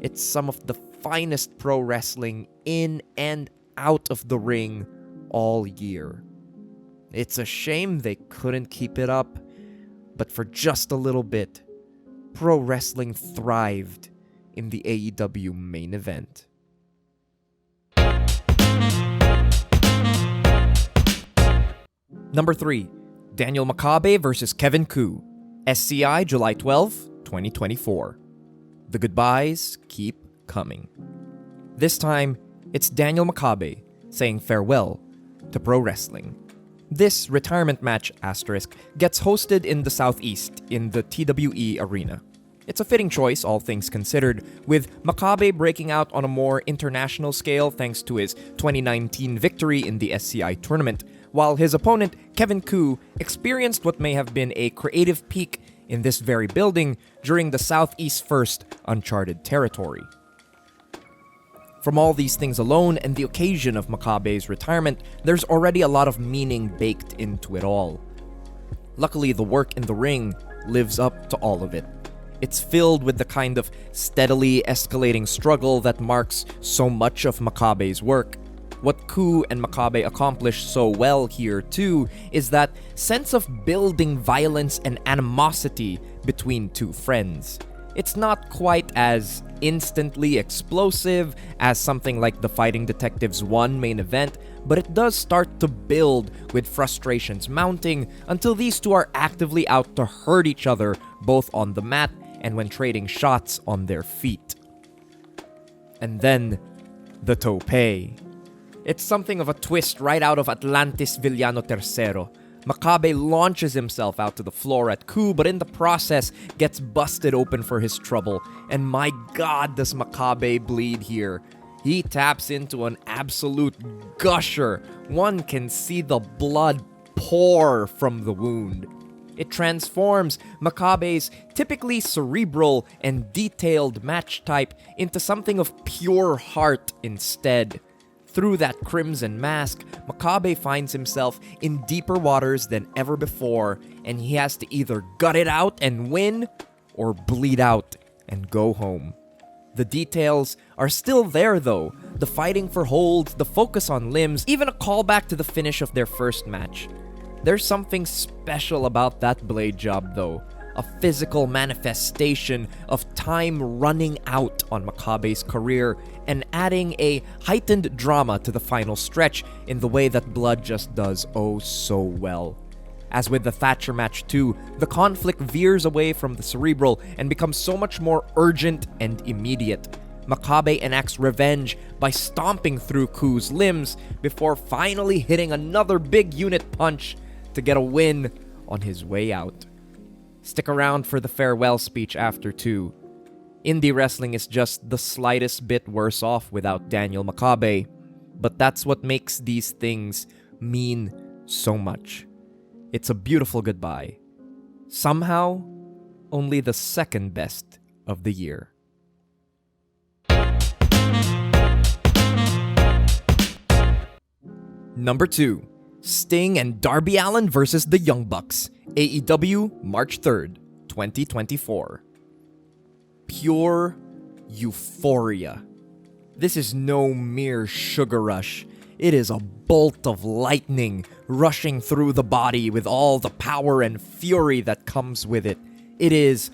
It's some of the finest pro wrestling in and out of the ring all year. It's a shame they couldn't keep it up, but for just a little bit, pro wrestling thrived in the AEW main event. Number 3, Daniel Makabe versus Kevin Koo, SCI July 12, 2024. The goodbyes keep coming. This time, it's Daniel Makabe saying farewell to pro wrestling. This retirement match gets hosted in the Southeast in the TWE Arena. It's a fitting choice, all things considered, with Makabe breaking out on a more international scale thanks to his 2019 victory in the SCI tournament, while his opponent, Kevin Koo, experienced what may have been a creative peak in this very building during the Southeast First uncharted territory. From all these things alone and the occasion of Makabe's retirement, there's already a lot of meaning baked into it all. Luckily, the work in the ring lives up to all of it. It's filled with the kind of steadily escalating struggle that marks so much of Makabe's work. What Koo and Makabe accomplished so well here, too, is that sense of building violence and animosity between two friends. It's not quite as instantly explosive as something like the Fighting Detectives 1 main event, but it does start to build with frustrations mounting until these two are actively out to hurt each other both on the mat and when trading shots on their feet. And then, the tope. It's something of a twist right out of Atlantis Villano III. Makabe launches himself out to the floor at Koo, but in the process gets busted open for his trouble. And my god, does Makabe bleed here. He taps into an absolute gusher. One can see the blood pour from the wound. It transforms Makabe's typically cerebral and detailed match type into something of pure heart instead. Through that crimson mask, Makabe finds himself in deeper waters than ever before, and he has to either gut it out and win, or bleed out and go home. The details are still there though, the fighting for holds, the focus on limbs, even a callback to the finish of their first match. There's something special about that blade job though, a physical manifestation of time running out on Makabe's career and adding a heightened drama to the final stretch in the way that blood just does oh so well. As with the Thatcher match too, the conflict veers away from the cerebral and becomes so much more urgent and immediate. Makabe enacts revenge by stomping through Koo's limbs before finally hitting another big unit punch to get a win on his way out. Stick around for the farewell speech after too. Indie wrestling is just the slightest bit worse off without Daniel Makabe, but that's what makes these things mean so much. It's a beautiful goodbye. Somehow, only the second best of the year. Number 2, Sting and Darby Allin versus the Young Bucks, AEW March 3rd, 2024. Pure euphoria. This is no mere sugar rush. It is a bolt of lightning rushing through the body with all the power and fury that comes with it. It is,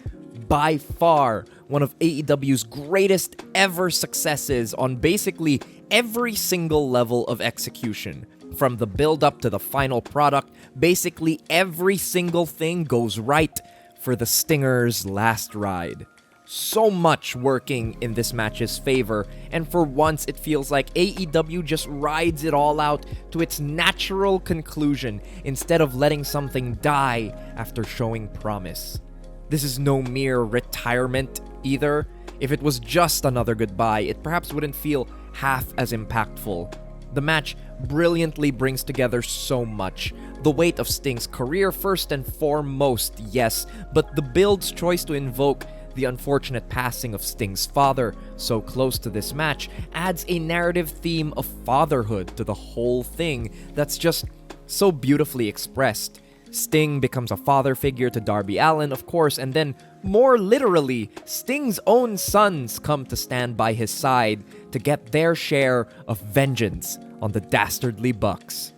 by far, one of AEW's greatest ever successes on basically every single level of execution. From the build-up to the final product, basically every single thing goes right for the Stinger's last ride. So much working in this match's favor, and for once it feels like AEW just rides it all out to its natural conclusion instead of letting something die after showing promise. This is no mere retirement either. If it was just another goodbye, it perhaps wouldn't feel half as impactful. The match brilliantly brings together so much. The weight of Sting's career first and foremost, yes, but the build's choice to invoke the unfortunate passing of Sting's father so close to this match adds a narrative theme of fatherhood to the whole thing that's just so beautifully expressed. Sting becomes a father figure to Darby Allin, of course, and then, more literally, Sting's own sons come to stand by his side to get their share of vengeance on the dastardly Bucks.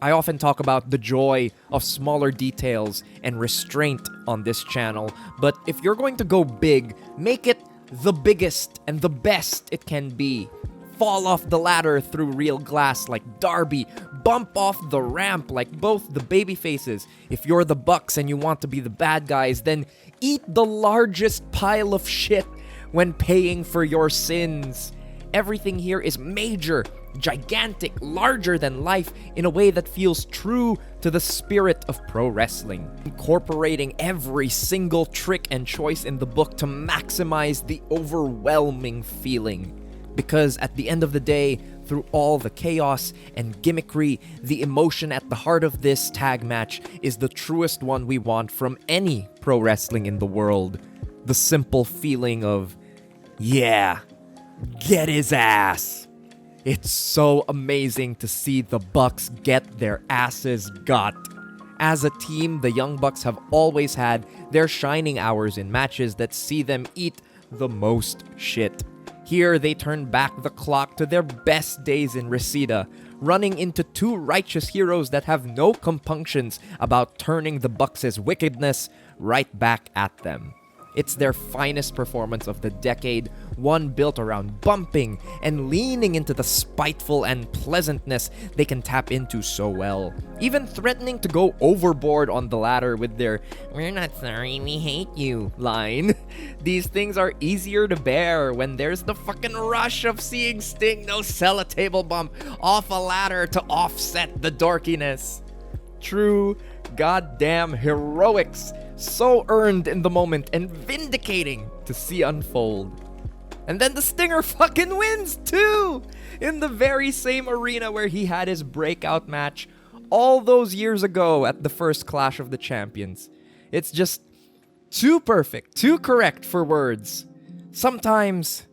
I often talk about the joy of smaller details and restraint on this channel, but if you're going to go big, make it the biggest and the best it can be. Fall off the ladder through real glass like Darby, bump off the ramp like both the babyfaces. If you're the Bucks and you want to be the bad guys, then eat the largest pile of shit when paying for your sins. Everything here is major, gigantic, larger than life in a way that feels true to the spirit of pro wrestling, incorporating every single trick and choice in the book to maximize the overwhelming feeling. Because at the end of the day, through all the chaos and gimmickry, the emotion at the heart of this tag match is the truest one we want from any pro wrestling in the world. The simple feeling of, yeah, get his ass. It's so amazing to see the Bucks get their asses got. As a team, the Young Bucks have always had their shining hours in matches that see them eat the most shit. Here, they turn back the clock to their best days in Reseda, running into two righteous heroes that have no compunctions about turning the Bucks' wickedness right back at them. It's their finest performance of the decade, one built around bumping and leaning into the spiteful and pleasantness they can tap into so well. Even threatening to go overboard on the ladder with their "we're not sorry, we hate you" line. These things are easier to bear when there's the fucking rush of seeing Sting no-sell a table bump off a ladder to offset the dorkiness. True goddamn heroics, so earned in the moment and vindicating to see unfold. And then the Stinger fucking wins too! In the very same arena where he had his breakout match all those years ago at the first Clash of the Champions. It's just too perfect, too correct for words. Sometimes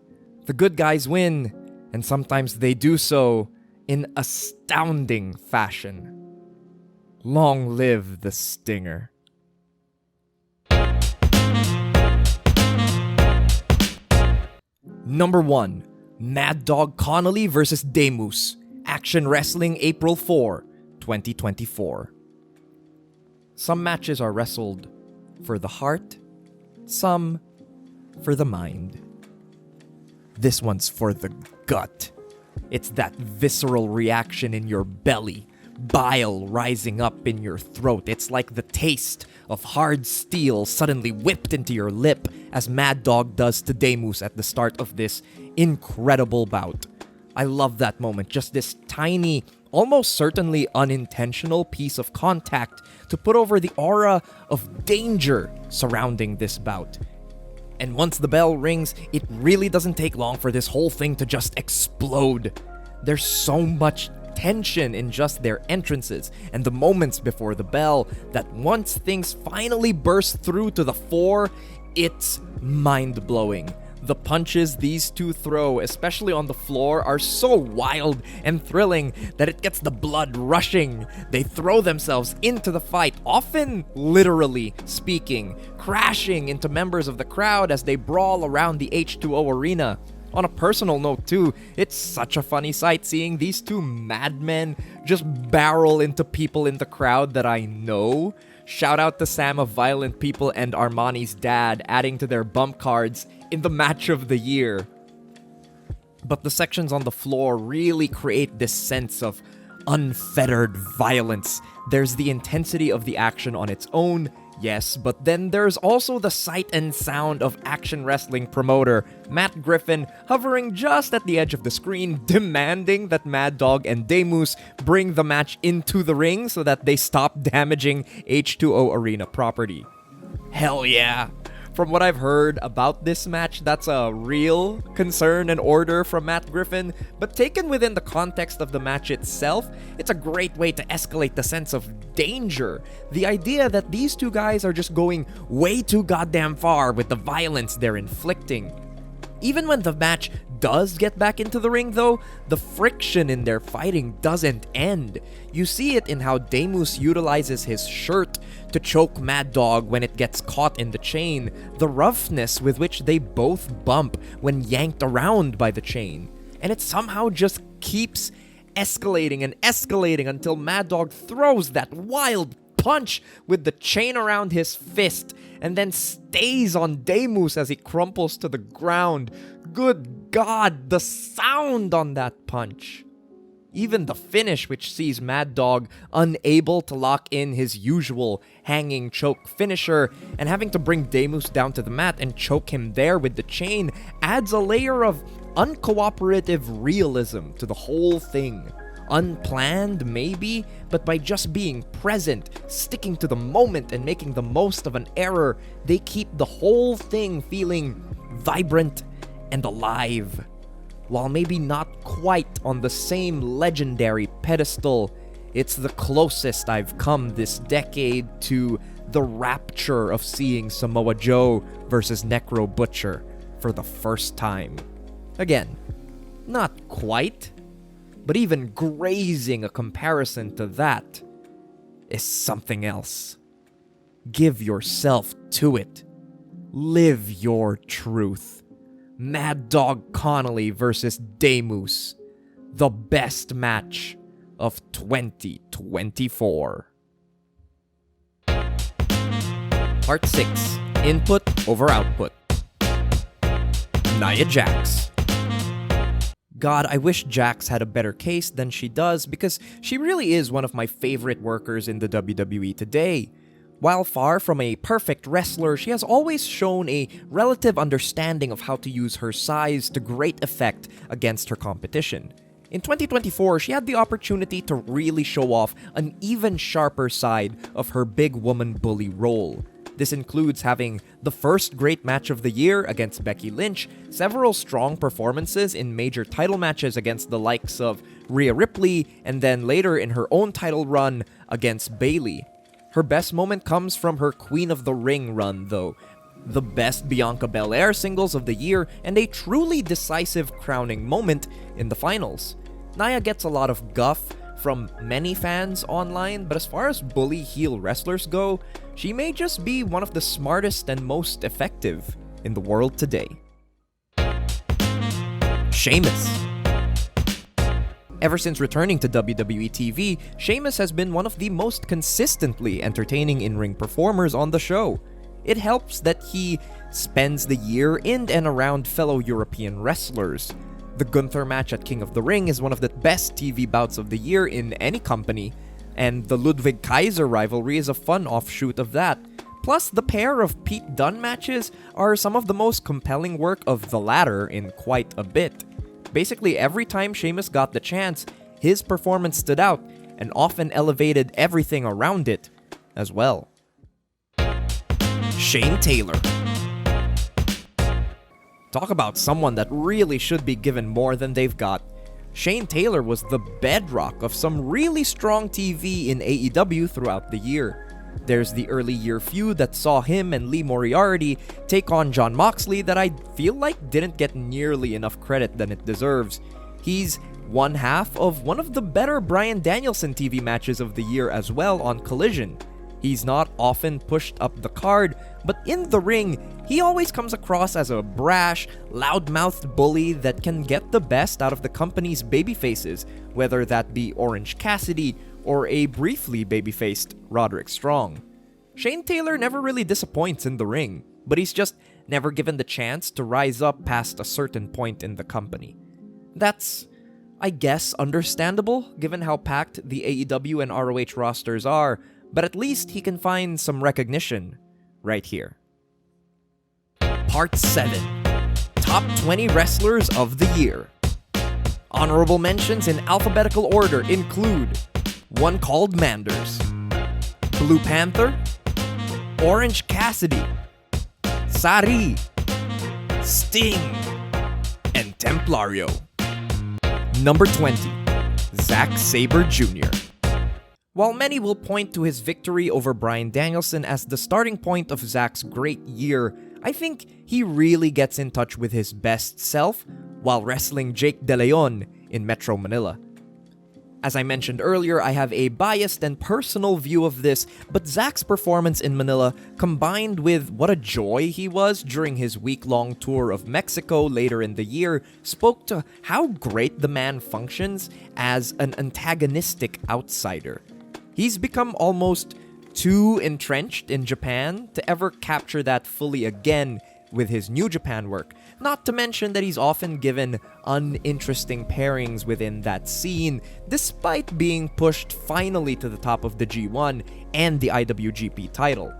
the good guys win, and sometimes they do so in astounding fashion. Long live the Stinger. Number 1. Mad Dog Connolly vs. Demus. Action Wrestling, April 4, 2024. Some matches are wrestled for the heart, some for the mind. This one's for the gut. It's that visceral reaction in your belly, bile rising up in your throat. It's like the taste of hard steel suddenly whipped into your lip as Mad Dog does to Demus at the start of this incredible bout. I love that moment, just this tiny, almost certainly unintentional piece of contact to put over the aura of danger surrounding this bout. And once the bell rings, it really doesn't take long for this whole thing to just explode. There's so much tension in just their entrances and the moments before the bell that once things finally burst through to the fore, it's mind-blowing. The punches these two throw, especially on the floor, are so wild and thrilling that it gets the blood rushing. They throw themselves into the fight, often literally speaking, crashing into members of the crowd as they brawl around the H2O arena. On a personal note too, it's such a funny sight seeing these two madmen just barrel into people in the crowd that I know. Shout out to Sam of Violent People and Armani's dad adding to their bump cards in the match of the year. But the sections on the floor really create this sense of unfettered violence. There's the intensity of the action on its own, yes, but then there's also the sight and sound of action wrestling promoter Matt Griffin hovering just at the edge of the screen, demanding that Mad Dog and Demus bring the match into the ring so that they stop damaging H2O Arena property. Hell yeah! From what I've heard about this match, that's a real concern and order from Matt Griffin, but taken within the context of the match itself, it's a great way to escalate the sense of danger. The idea that these two guys are just going way too goddamn far with the violence they're inflicting. Even when the match does get back into the ring though, the friction in their fighting doesn't end. You see it in how Demus utilizes his shirt to choke Mad Dog when it gets caught in the chain, the roughness with which they both bump when yanked around by the chain. And it somehow just keeps escalating and escalating until Mad Dog throws that wild punch with the chain around his fist and then stays on Demus as he crumples to the ground. Good God, the sound on that punch. Even the finish, which sees Mad Dog unable to lock in his usual hanging choke finisher and having to bring Demus down to the mat and choke him there with the chain, adds a layer of uncooperative realism to the whole thing. Unplanned, maybe, but by just being present, sticking to the moment and making the most of an error, they keep the whole thing feeling vibrant and alive. While maybe not quite on the same legendary pedestal, it's the closest I've come this decade to the rapture of seeing Samoa Joe versus Necro Butcher for the first time. Again, not quite, but even grazing a comparison to that is something else. Give yourself to it. Live your truth. Mad Dog Connolly versus Demus, the best match of 2024. Part 6. Input over output. Nia Jax. God, I wish Jax had a better case than she does because she really is one of my favorite workers in the WWE today. While far from a perfect wrestler, she has always shown a relative understanding of how to use her size to great effect against her competition. In 2024, she had the opportunity to really show off an even sharper side of her big woman bully role. This includes having the first great match of the year against Becky Lynch, several strong performances in major title matches against the likes of Rhea Ripley, and then later in her own title run against Bayley. Her best moment comes from her Queen of the Ring run, though. The best Bianca Belair singles of the year, and a truly decisive crowning moment in the finals. Nia gets a lot of guff from many fans online, but as far as bully heel wrestlers go, she may just be one of the smartest and most effective in the world today. Sheamus. Ever since returning to WWE TV, Sheamus has been one of the most consistently entertaining in-ring performers on the show. It helps that he spends the year in and around fellow European wrestlers. The Gunther match at King of the Ring is one of the best TV bouts of the year in any company, and the Ludwig Kaiser rivalry is a fun offshoot of that. Plus, the pair of Pete Dunne matches are some of the most compelling work of the latter in quite a bit. Basically, every time Sheamus got the chance, his performance stood out and often elevated everything around it as well. Shane Taylor. Talk about someone that really should be given more than they've got. Shane Taylor was the bedrock of some really strong TV in AEW throughout the year. There's the early year feud that saw him and Lee Moriarty take on Jon Moxley that I feel like didn't get nearly enough credit than it deserves. He's one half of one of the better Bryan Danielson TV matches of the year as well on Collision. He's not often pushed up the card, but in the ring, he always comes across as a brash, loudmouthed bully that can get the best out of the company's babyfaces, whether that be Orange Cassidy or a briefly babyfaced Roderick Strong. Shane Taylor never really disappoints in the ring, but he's just never given the chance to rise up past a certain point in the company. That's, I guess, understandable given how packed the AEW and ROH rosters are, but at least he can find some recognition right here. Part 7. Top 20 Wrestlers of the Year. Honorable mentions in alphabetical order include one called Manders, Blue Panther, Orange Cassidy, Sari, Sting, and Templario. Number 20. Zack Sabre Jr. While many will point to his victory over Bryan Danielson as the starting point of Zack's great year, I think he really gets in touch with his best self while wrestling Jake De Leon in Metro Manila. As I mentioned earlier, I have a biased and personal view of this, but Zack's performance in Manila, combined with what a joy he was during his week-long tour of Mexico later in the year, spoke to how great the man functions as an antagonistic outsider. He's become almost too entrenched in Japan to ever capture that fully again with his New Japan work, not to mention that he's often given uninteresting pairings within that scene, despite being pushed finally to the top of the G1 and the IWGP title.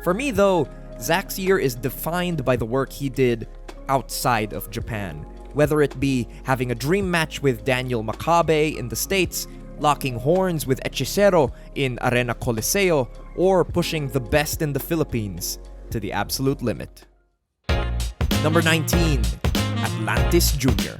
For me though, Zack's year is defined by the work he did outside of Japan, whether it be having a dream match with Daniel Makabe in the States, locking horns with Hechicero in Arena Coliseo, or pushing the best in the Philippines to the absolute limit. Number 19. Atlantis Jr.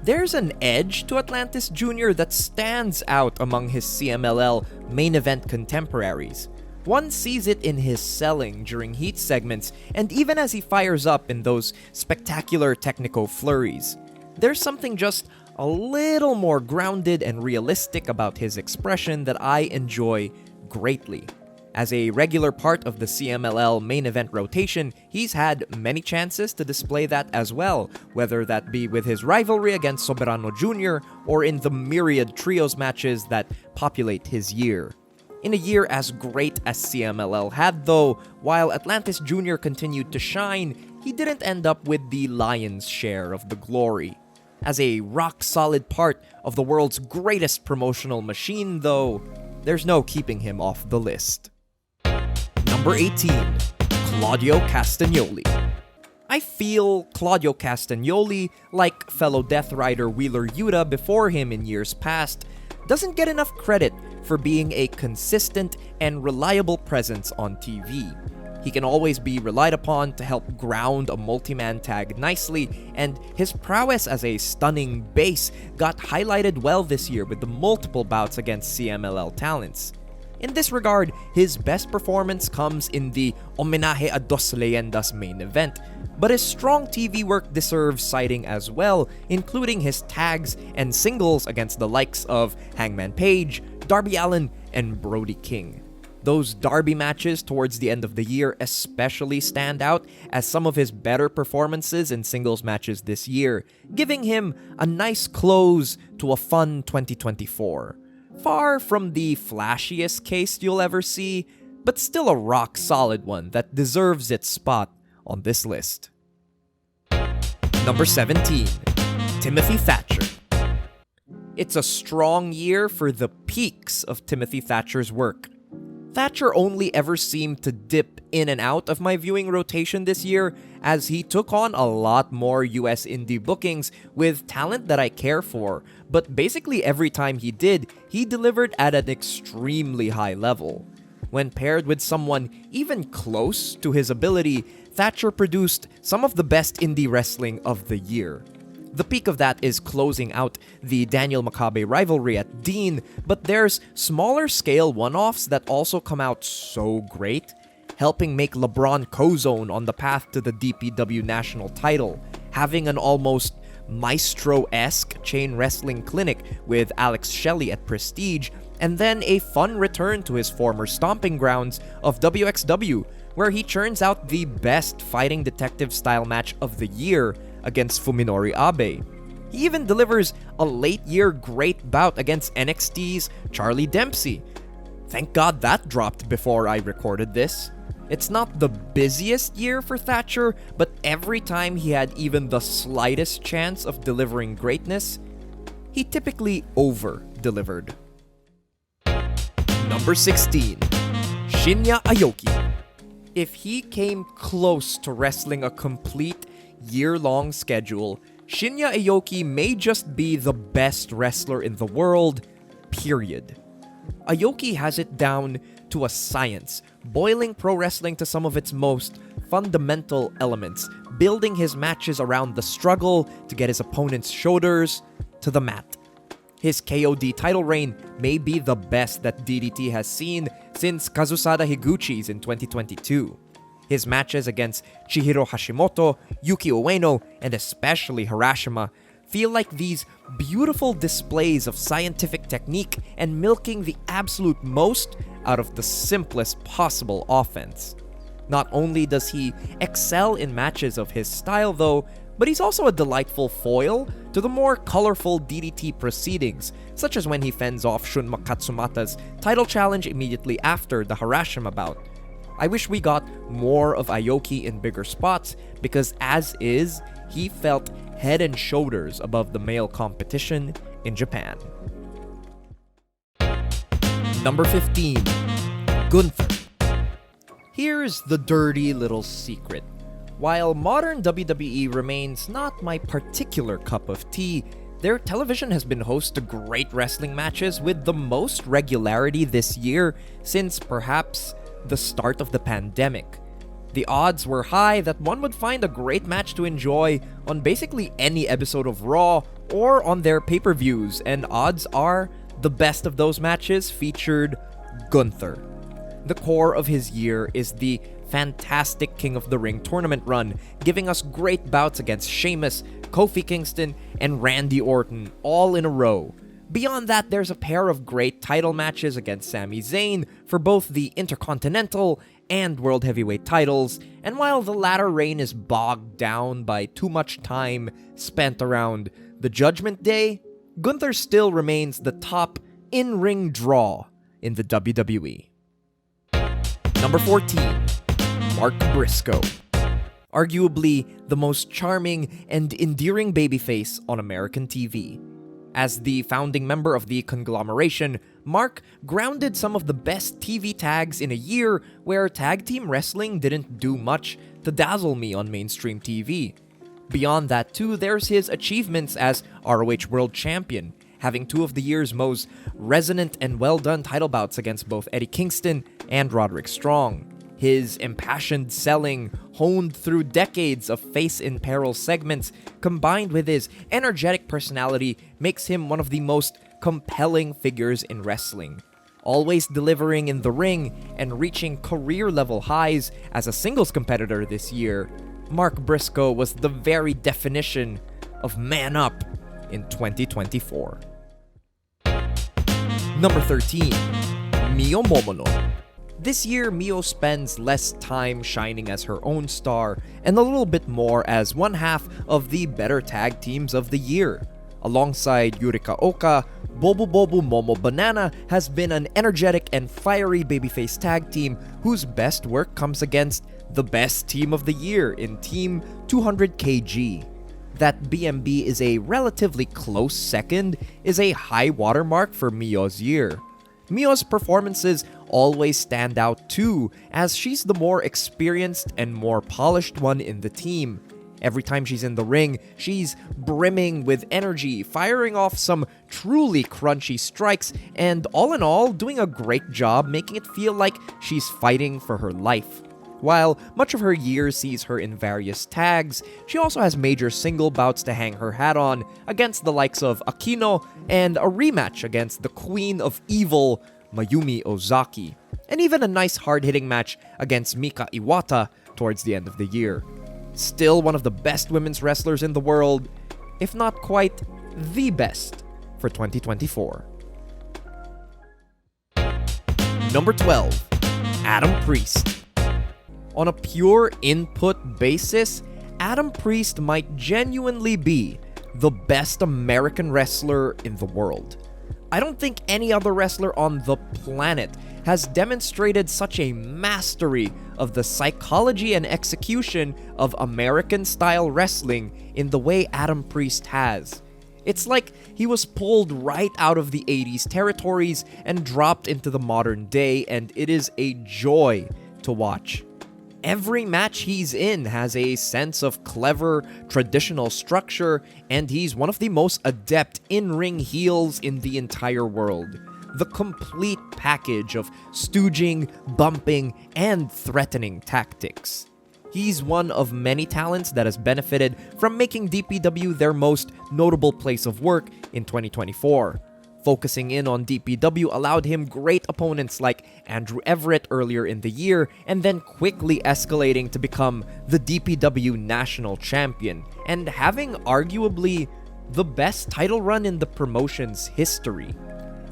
There's an edge to Atlantis Jr. that stands out among his CMLL main event contemporaries. One sees it in his selling during heat segments, and even as he fires up in those spectacular technical flurries. There's something just a little more grounded and realistic about his expression that I enjoy greatly. As a regular part of the CMLL main event rotation, he's had many chances to display that as well, whether that be with his rivalry against Soberano Jr. or in the myriad trios matches that populate his year. In a year as great as CMLL had though, while Atlantis Jr. continued to shine, he didn't end up with the lion's share of the glory. As a rock-solid part of the world's greatest promotional machine though, there's no keeping him off the list. Number 18. Claudio Castagnoli. I feel Claudio Castagnoli, like fellow Death Rider Wheeler Yuta before him in years past, doesn't get enough credit for being a consistent and reliable presence on TV. He can always be relied upon to help ground a multi-man tag nicely, and his prowess as a stunning base got highlighted well this year with the multiple bouts against CMLL talents. In this regard, his best performance comes in the Homenaje a Dos Leyendas main event, but his strong TV work deserves citing as well, including his tags and singles against the likes of Hangman Page, Darby Allin, and Brody King. Those Darby matches towards the end of the year especially stand out as some of his better performances in singles matches this year, giving him a nice close to a fun 2024. Far from the flashiest case you'll ever see, but still a rock-solid one that deserves its spot on this list. Number 17. Timothy Thatcher. It's a strong year for the peaks of Timothy Thatcher's work. Thatcher only ever seemed to dip in and out of my viewing rotation this year as he took on a lot more US indie bookings with talent that I care for, but basically every time he did, he delivered at an extremely high level. When paired with someone even close to his ability, Thatcher produced some of the best indie wrestling of the year. The peak of that is closing out the Daniel Makabe rivalry at Dean, but there's smaller scale one-offs that also come out so great, helping make LeBron co-zone on the path to the DPW national title, having an almost Maestro-esque chain wrestling clinic with Alex Shelley at Prestige, and then a fun return to his former stomping grounds of WXW, where he churns out the best fighting detective style match of the year against Fuminori Abe. He even delivers a late-year great bout against NXT's Charlie Dempsey. Thank God that dropped before I recorded this. It's not the busiest year for Thatcher, but every time he had even the slightest chance of delivering greatness, he typically over-delivered. Number 16. Shinya Aoki. If he came close to wrestling a complete year-long schedule, Shinya Aoki may just be the best wrestler in the world, period. Aoki has it down to a science, boiling pro wrestling to some of its most fundamental elements, building his matches around the struggle to get his opponent's shoulders to the mat. His KOD title reign may be the best that DDT has seen since Kazusada Higuchi's in 2022. His matches against Chihiro Hashimoto, Yuki Ueno, and especially Harashima feel like these beautiful displays of scientific technique and milking the absolute most out of the simplest possible offense. Not only does he excel in matches of his style though, but he's also a delightful foil to the more colorful DDT proceedings, such as when he fends off Shunma Katsumata's title challenge immediately after the Harashima bout. I wish we got more of Aoki in bigger spots, because as is, he felt head and shoulders above the male competition in Japan. Number 15. Gunther. Here's the dirty little secret. While modern WWE remains not my particular cup of tea, their television has been host to great wrestling matches with the most regularity this year since perhaps the start of the pandemic. The odds were high that one would find a great match to enjoy on basically any episode of Raw or on their pay-per-views, and odds are the best of those matches featured Gunther. The core of his year is the fantastic King of the Ring tournament run, giving us great bouts against Sheamus, Kofi Kingston, and Randy Orton all in a row. Beyond that, there's a pair of great title matches against Sami Zayn for both the Intercontinental and World Heavyweight titles, and while the latter reign is bogged down by too much time spent around the Judgment Day, Gunther still remains the top in-ring draw in the WWE. Number 14. Mark Briscoe. Arguably the most charming and endearing babyface on American TV. As the founding member of the conglomeration, Mark grounded some of the best TV tags in a year where tag team wrestling didn't do much to dazzle me on mainstream TV. Beyond that too, there's his achievements as ROH World Champion, having two of the year's most resonant and well-done title bouts against both Eddie Kingston and Roderick Strong. His impassioned selling, honed through decades of face in peril segments, combined with his energetic personality, makes him one of the most compelling figures in wrestling. Always delivering in the ring and reaching career-level highs as a singles competitor this year, Mark Briscoe was the very definition of man up in 2024. Number 13. Mio Momono. This year, Mio spends less time shining as her own star and a little bit more as one half of the better tag teams of the year. Alongside Yurika Oka, Bobu Bobu Momo Banana has been an energetic and fiery babyface tag team whose best work comes against the best team of the year in Team 200kg. That BMB is a relatively close second is a high watermark for Mio's year. Mio's performances always stand out too, as she's the more experienced and more polished one in the team. Every time she's in the ring, she's brimming with energy, firing off some truly crunchy strikes, and all in all, doing a great job making it feel like she's fighting for her life. While much of her year sees her in various tags, she also has major single bouts to hang her hat on against the likes of Aquino and a rematch against the Queen of Evil, Mayumi Ozaki, and even a nice hard-hitting match against Mika Iwata towards the end of the year. Still one of the best women's wrestlers in the world, if not quite the best for 2024. Number 12. Adam Priest. On a pure input basis, Adam Priest might genuinely be the best American wrestler in the world. I don't think any other wrestler on the planet has demonstrated such a mastery of the psychology and execution of American-style wrestling in the way Adam Priest has. It's like he was pulled right out of the 80s territories and dropped into the modern day, and it is a joy to watch. Every match he's in has a sense of clever, traditional structure, and he's one of the most adept in-ring heels in the entire world. The complete package of stooging, bumping, and threatening tactics. He's one of many talents that has benefited from making DPW their most notable place of work in 2024. Focusing in on DPW allowed him great opponents like Andrew Everett earlier in the year, and then quickly escalating to become the DPW National Champion, and having arguably the best title run in the promotion's history.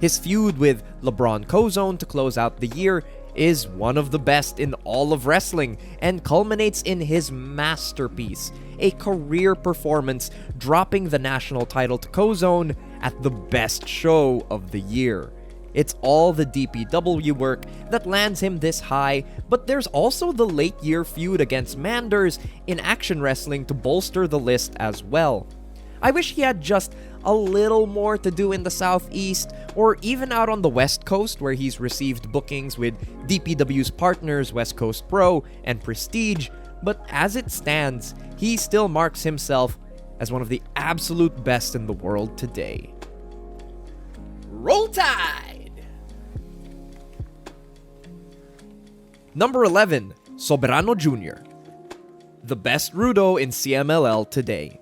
His feud with LeBron Cozone to close out the year is one of the best in all of wrestling and culminates in his masterpiece, a career performance dropping the national title to Cozone at the best show of the year. It's all the DPW work that lands him this high, but there's also the late year feud against Manders in Action Wrestling to bolster the list as well. I wish he had just a little more to do in the Southeast, or even out on the West Coast where he's received bookings with DPW's partners West Coast Pro and Prestige, but as it stands, he still marks himself as one of the absolute best in the world today. Roll Tide! Number 11, Soberano Jr., the best Rudo in CMLL today.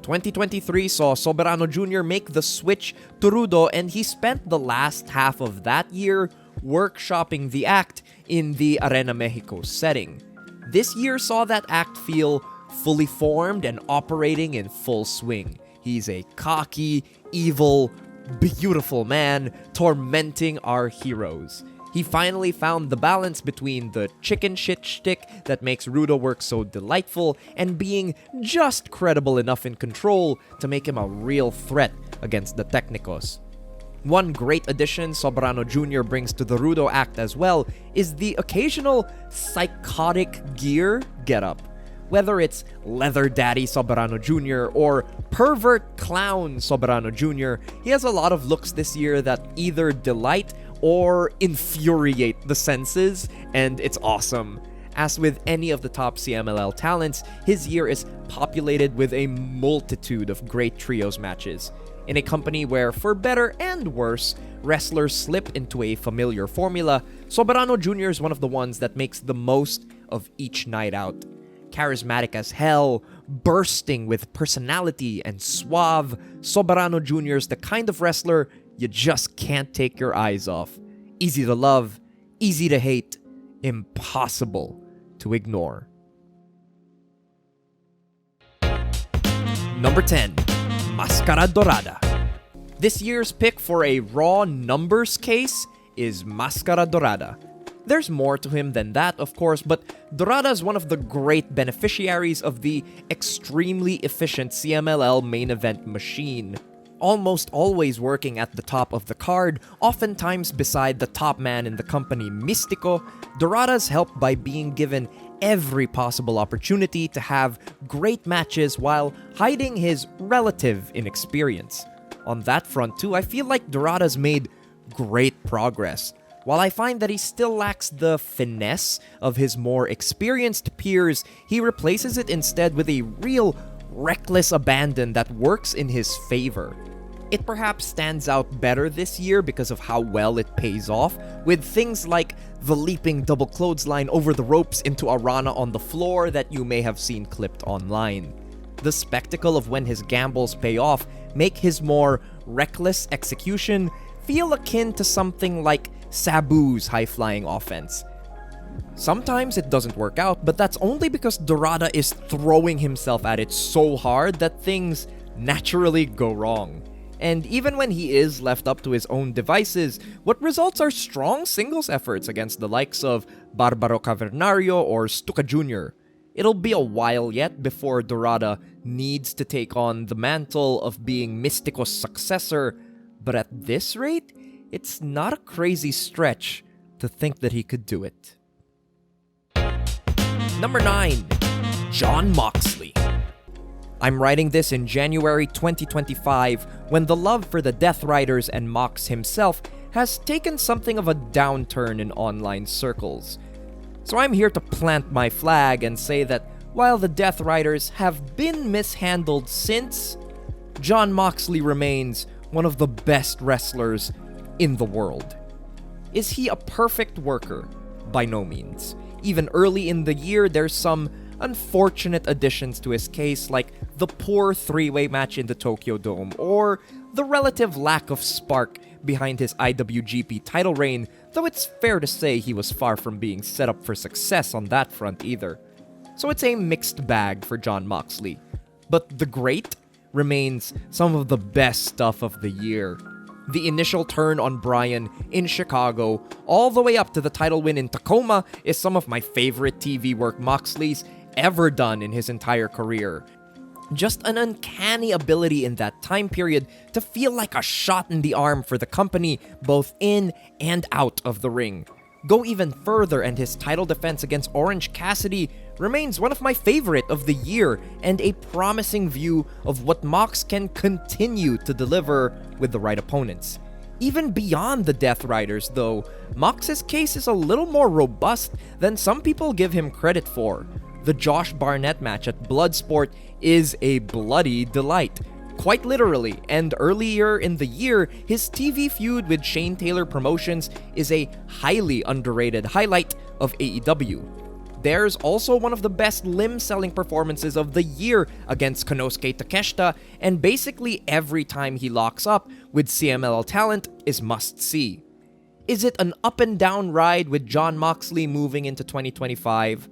2023 saw Soberano Jr. make the switch to Rudo, and he spent the last half of that year workshopping the act in the Arena Mexico setting. This year saw that act feel fully formed and operating in full swing. He's a cocky, evil, beautiful man tormenting our heroes. He finally found the balance between the chicken shit shtick that makes Rudo work so delightful and being just credible enough in control to make him a real threat against the Technicos. One great addition Soberano Jr. brings to the Rudo act as well is the occasional psychotic gear getup. Whether it's Leather Daddy Soberano Jr. or Pervert Clown Soberano Jr., he has a lot of looks this year that either delight or infuriate the senses, and it's awesome. As with any of the top CMLL talents, his year is populated with a multitude of great trios matches. In a company where, for better and worse, wrestlers slip into a familiar formula, Soberano Jr. is one of the ones that makes the most of each night out. Charismatic as hell, bursting with personality and suave, Soberano Jr. is the kind of wrestler you just can't take your eyes off. Easy to love, easy to hate, impossible to ignore. Number 10, Máscara Dorada. This year's pick for a raw numbers case is Máscara Dorada. There's more to him than that, of course, but Dorada is one of the great beneficiaries of the extremely efficient CMLL main event machine. Almost always working at the top of the card, oftentimes beside the top man in the company, Místico, Dorada's helped by being given every possible opportunity to have great matches while hiding his relative inexperience. On that front too, I feel like Dorada's made great progress. While I find that he still lacks the finesse of his more experienced peers, he replaces it instead with a real reckless abandon that works in his favor. It perhaps stands out better this year because of how well it pays off, with things like the leaping double clothesline over the ropes into a Rana on the floor that you may have seen clipped online. The spectacle of when his gambles pay off make his more reckless execution feel akin to something like Sabu's high-flying offense. Sometimes it doesn't work out, but that's only because Dorada is throwing himself at it so hard that things naturally go wrong. And even when he is left up to his own devices, what results are strong singles efforts against the likes of Barbaro Cavernario or Stuka Jr. It'll be a while yet before Dorada needs to take on the mantle of being Místico's successor, But at this rate, it's not a crazy stretch to think that he could do it. Number 9. Jon Moxley. I'm writing this in January 2025 when the love for the Death Riders and Mox himself has taken something of a downturn in online circles. So I'm here to plant my flag and say that while the Death Riders have been mishandled since, Jon Moxley remains one of the best wrestlers in the world. Is he a perfect worker? By no means. Even early in the year, there's some unfortunate additions to his case, like the poor three-way match in the Tokyo Dome, or the relative lack of spark behind his IWGP title reign, though it's fair to say he was far from being set up for success on that front either. So it's a mixed bag for Jon Moxley. But the great remains some of the best stuff of the year. The initial turn on Bryan in Chicago, all the way up to the title win in Tacoma, is some of my favorite TV work Moxley's ever done in his entire career. Just an uncanny ability in that time period to feel like a shot in the arm for the company, both in and out of the ring. Go even further, and his title defense against Orange Cassidy remains one of my favorite of the year, and a promising view of what Mox can continue to deliver with the right opponents. Even beyond the Death Riders, though, Mox's case is a little more robust than some people give him credit for. The Josh Barnett match at Bloodsport is a bloody delight, quite literally, and earlier in the year, his TV feud with Shane Taylor Promotions is a highly underrated highlight of AEW. There's also one of the best limb-selling performances of the year against Konosuke Takeshita, and basically every time he locks up with CMLL talent is must-see. Is it an up-and-down ride with Jon Moxley moving into 2025?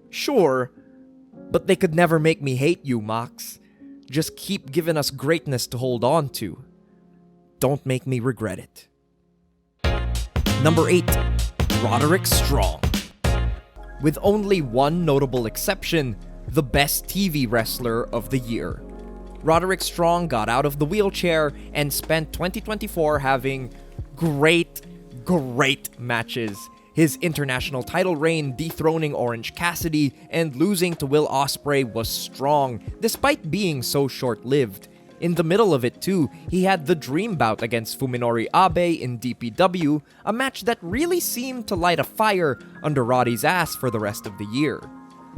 Sure, but they could never make me hate you, Mox. Just keep giving us greatness to hold on to. Don't make me regret it. Number 8. Roderick Strong. With only one notable exception, the best TV wrestler of the year. Roderick Strong got out of the wheelchair and spent 2024 having great matches. His international title reign dethroning Orange Cassidy and losing to Will Ospreay was strong, despite being so short-lived. In the middle of it too, he had the dream bout against Fuminori Abe in DPW, a match that really seemed to light a fire under Roddy's ass for the rest of the year.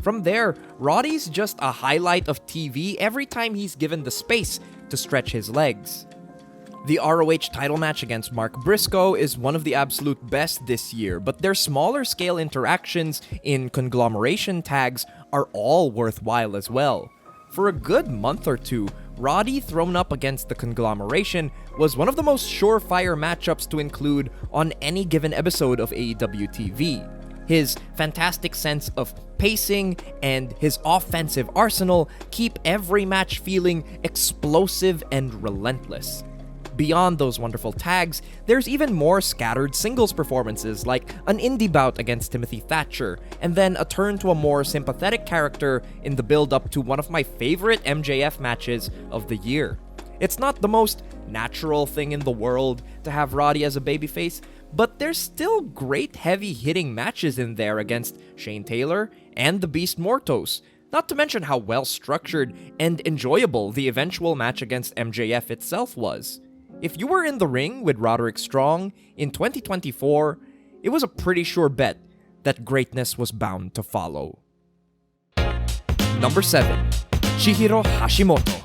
From there, Roddy's just a highlight of TV every time he's given the space to stretch his legs. The ROH title match against Mark Briscoe is one of the absolute best this year, but their smaller scale interactions in conglomeration tags are all worthwhile as well. For a good month or two, Roddy thrown up against the conglomeration was one of the most surefire matchups to include on any given episode of AEW TV. His fantastic sense of pacing and his offensive arsenal keep every match feeling explosive and relentless. Beyond those wonderful tags, there's even more scattered singles performances, like an indie bout against Timothy Thatcher, and then a turn to a more sympathetic character in the build-up to one of my favorite MJF matches of the year. It's not the most natural thing in the world to have Roddy as a babyface, but there's still great heavy-hitting matches in there against Shane Taylor and the Beast Mortos, not to mention how well-structured and enjoyable the eventual match against MJF itself was. If you were in the ring with Roderick Strong in 2024, it was a pretty sure bet that greatness was bound to follow. Number 7. Chihiro Hashimoto.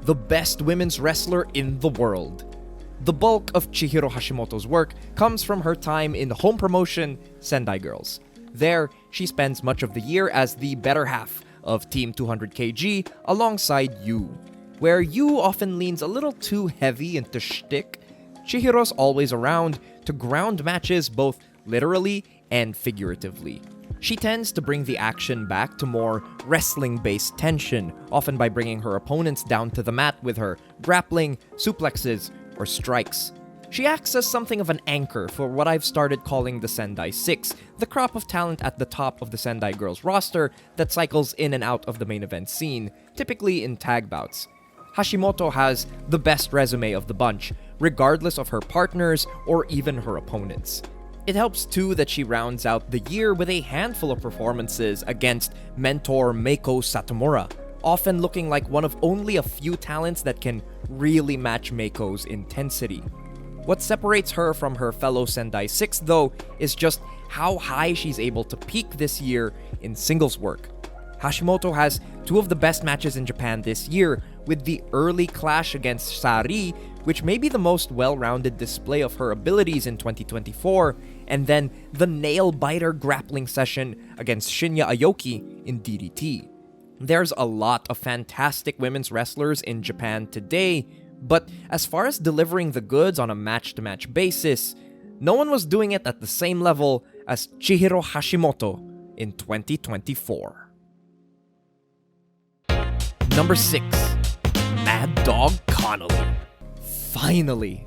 The best women's wrestler in the world. The bulk of Chihiro Hashimoto's work comes from her time in the home promotion Sendai Girls. There, she spends much of the year as the better half of Team 200kg alongside Yu. Where Yu often leans a little too heavy into shtick, Chihiro's always around to ground matches both literally and figuratively. She tends to bring the action back to more wrestling-based tension, often by bringing her opponents down to the mat with her grappling, suplexes, or strikes. She acts as something of an anchor for what I've started calling the Sendai Six, the crop of talent at the top of the Sendai Girls roster that cycles in and out of the main event scene, typically in tag bouts. Hashimoto has the best resume of the bunch, regardless of her partners or even her opponents. It helps too that she rounds out the year with a handful of performances against mentor Meiko Satomura, often looking like one of only a few talents that can really match Meiko's intensity. What separates her from her fellow Sendai 6 though is just how high she's able to peak this year in singles work. Hashimoto has two of the best matches in Japan this year, with the early clash against Sari, which may be the most well-rounded display of her abilities in 2024, and then the nail-biter grappling session against Shinya Aoki in DDT. There's a lot of fantastic women's wrestlers in Japan today, but as far as delivering the goods on a match-to-match basis, no one was doing it at the same level as Chihiro Hashimoto in 2024. Number 6. Mad Dog Connolly. Finally!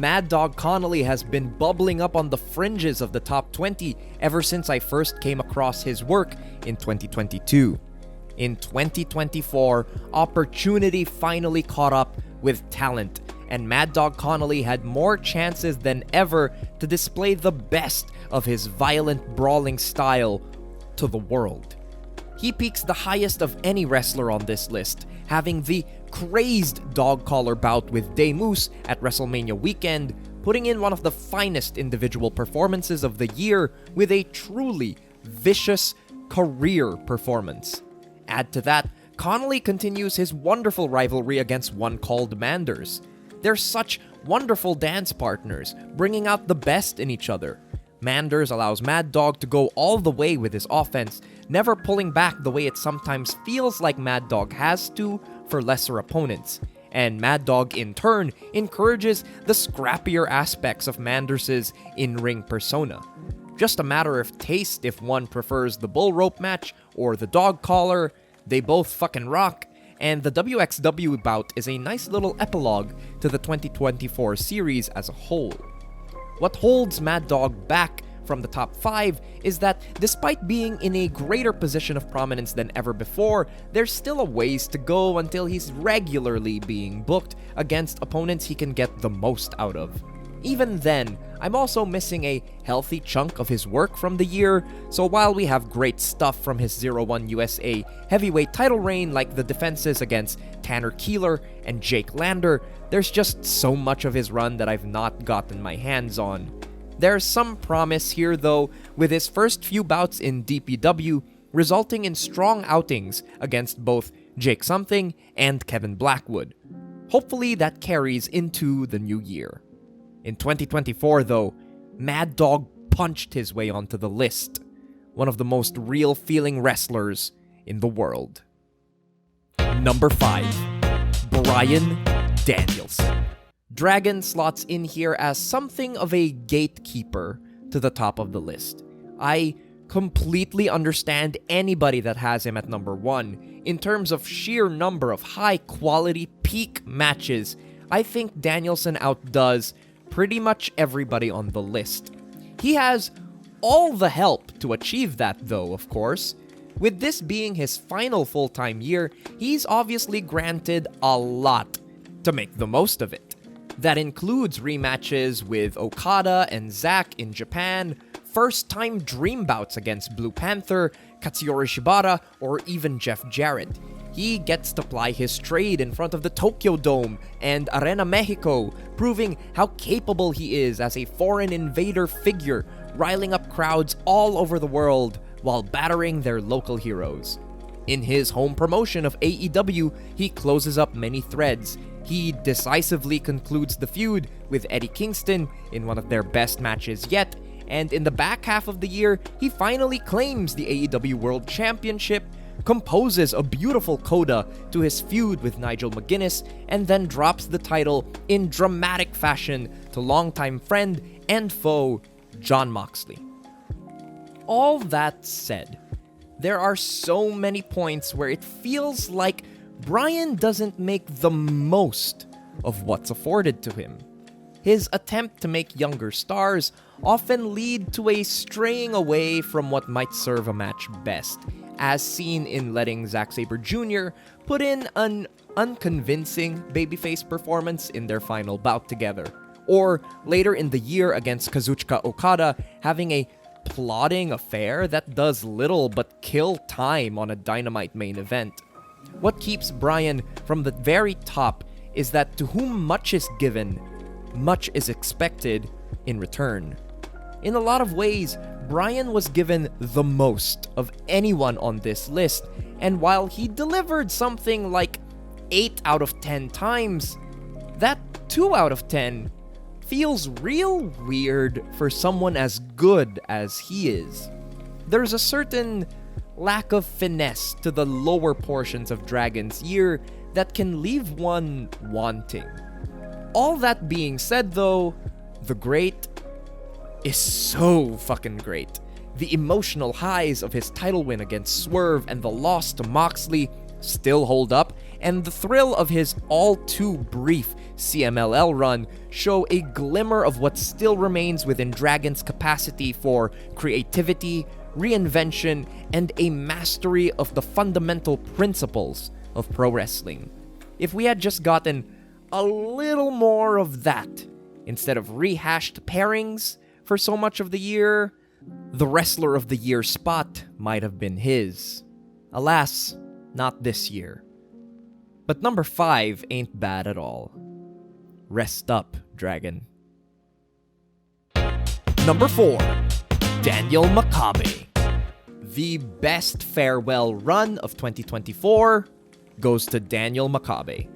Mad Dog Connolly has been bubbling up on the fringes of the top 20 ever since I first came across his work in 2022. In 2024, opportunity finally caught up with talent, and Mad Dog Connolly had more chances than ever to display the best of his violent brawling style to the world. He peaks the highest of any wrestler on this list, having the crazed dog collar bout with Demus at WrestleMania weekend, putting in one of the finest individual performances of the year with a truly vicious career performance. Add to that, Connolly continues his wonderful rivalry against one called Manders. They're such wonderful dance partners, bringing out the best in each other. Manders allows Mad Dog to go all the way with his offense, never pulling back the way it sometimes feels like Mad Dog has to for lesser opponents. And Mad Dog, in turn, encourages the scrappier aspects of Manders' in-ring persona. Just a matter of taste if one prefers the bull rope match or the dog collar. They both fucking rock, and the WXW bout is a nice little epilogue to the 2024 series as a whole. What holds Mad Dog back from the top 5 is that despite being in a greater position of prominence than ever before, there's still a ways to go until he's regularly being booked against opponents he can get the most out of. Even then, I'm also missing a healthy chunk of his work from the year, so while we have great stuff from his 0-1 USA heavyweight title reign like the defenses against Tanner Keeler and Jake Lander, there's just so much of his run that I've not gotten my hands on. There's some promise here though, with his first few bouts in DPW resulting in strong outings against both Jake Something and Kevin Blackwood. Hopefully that carries into the new year. In 2024 though, Mad Dog punched his way onto the list, one of the most real-feeling wrestlers in the world. Number 5. Bryan Danielson. Dragon slots in here as something of a gatekeeper to the top of the list. I completely understand anybody that has him at number 1. In terms of sheer number of high-quality peak matches, I think Danielson outdoes pretty much everybody on the list. He has all the help to achieve that though, of course. With this being his final full-time year, he's obviously granted a lot to make the most of it. That includes rematches with Okada and Zack in Japan, first-time dream bouts against Blue Panther, Katsuyori Shibata, or even Jeff Jarrett. He gets to ply his trade in front of the Tokyo Dome and Arena Mexico, proving how capable he is as a foreign invader figure, riling up crowds all over the world while battering their local heroes. In his home promotion of AEW, he closes up many threads. He decisively concludes the feud with Eddie Kingston in one of their best matches yet, and in the back half of the year, he finally claims the AEW World Championship, composes a beautiful coda to his feud with Nigel McGuinness, and then drops the title in dramatic fashion to longtime friend and foe Jon Moxley. All that said, there are so many points where it feels like Bryan doesn't make the most of what's afforded to him. His attempt to make younger stars often lead to a straying away from what might serve a match best, as seen in letting Zack Sabre Jr. put in an unconvincing babyface performance in their final bout together, or later in the year against Kazuchika Okada having a plodding affair that does little but kill time on a Dynamite main event. What keeps Bryan from the very top is that to whom much is given, much is expected in return. In a lot of ways, Bryan was given the most of anyone on this list, and while he delivered something like 8 out of 10 times, that 2 out of 10 feels real weird for someone as good as he is. There's a certain lack of finesse to the lower portions of Dragon's year that can leave one wanting. All that being said though, the great is so fucking great. The emotional highs of his title win against Swerve and the loss to Moxley still hold up, and the thrill of his all too brief CMLL run show a glimmer of what still remains within Dragon's capacity for creativity, reinvention, and a mastery of the fundamental principles of pro wrestling. If we had just gotten a little more of that, instead of rehashed pairings for so much of the year, the Wrestler of the Year spot might have been his. Alas, not this year. But number 5 ain't bad at all. Rest up, Dragon. Number 4, Daniel Makabe. The best farewell run of 2024 goes to Daniel Makabe.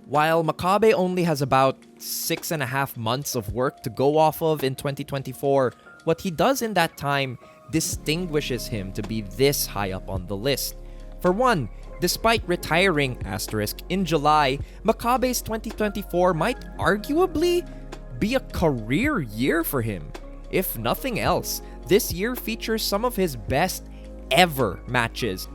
While Makabe only has about 6.5 months of work to go off of in 2024, what he does in that time distinguishes him to be this high up on the list. For one, despite retiring in July, Makabe's 2024 might arguably be a career year for him. If nothing else, this year features some of his best ever matches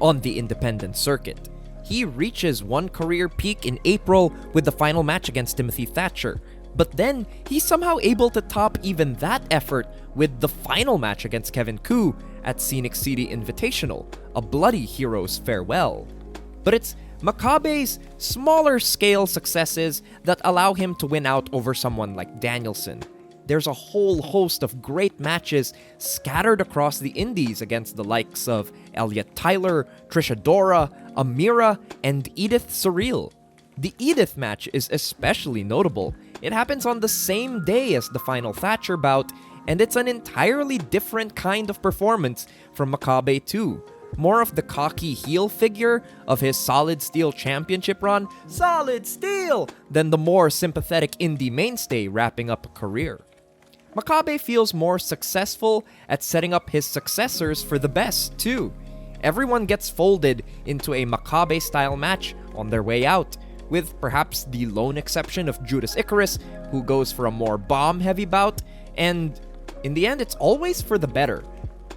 on the independent circuit. He reaches one career peak in April with the final match against Timothy Thatcher, but then he's somehow able to top even that effort with the final match against Kevin Koo at Scenic City Invitational, a bloody hero's farewell. But it's Makabe's smaller scale successes that allow him to win out over someone like Danielson. There's a whole host of great matches scattered across the indies against the likes of Elliot Tyler, Trisha Dora, Amira, and Edith Surreal. The Edith match is especially notable. It happens on the same day as the final Thatcher bout, and it's an entirely different kind of performance from Makabe too. More of the cocky heel figure of his Solid Steel Championship run, Solid Steel, than the more sympathetic indie mainstay wrapping up a career. Makabe feels more successful at setting up his successors for the best too. Everyone gets folded into a Makabe-style match on their way out, with perhaps the lone exception of Judas Icarus, who goes for a more bomb-heavy bout, and in the end, it's always for the better.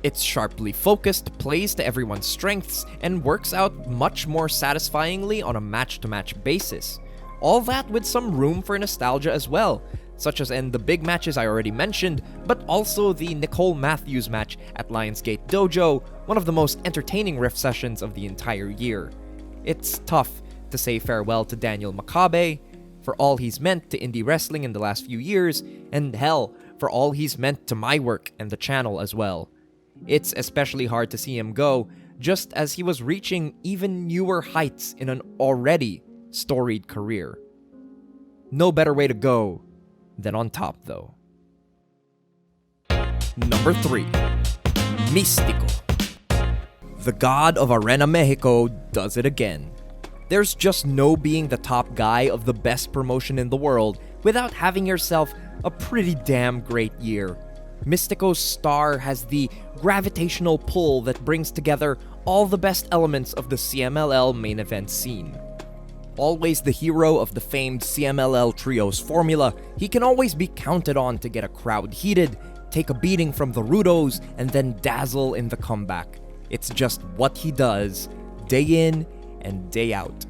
It's sharply focused, plays to everyone's strengths, and works out much more satisfyingly on a match-to-match basis. All that with some room for nostalgia as well, such as in the big matches I already mentioned, but also the Nicole Matthews match at Lionsgate Dojo, one of the most entertaining riff sessions of the entire year. It's tough to say farewell to Daniel Makabe, for all he's meant to indie wrestling in the last few years, and hell, for all he's meant to my work and the channel as well. It's especially hard to see him go, just as he was reaching even newer heights in an already storied career. No better way to go than on top, though. Number 3, Místico. The god of Arena Mexico does it again. There's just no being the top guy of the best promotion in the world without having yourself a pretty damn great year. Místico's star has the gravitational pull that brings together all the best elements of the CMLL main event scene. Always the hero of the famed CMLL Trios formula, he can always be counted on to get a crowd heated, take a beating from the Rudos, and then dazzle in the comeback. It's just what he does, day in and day out.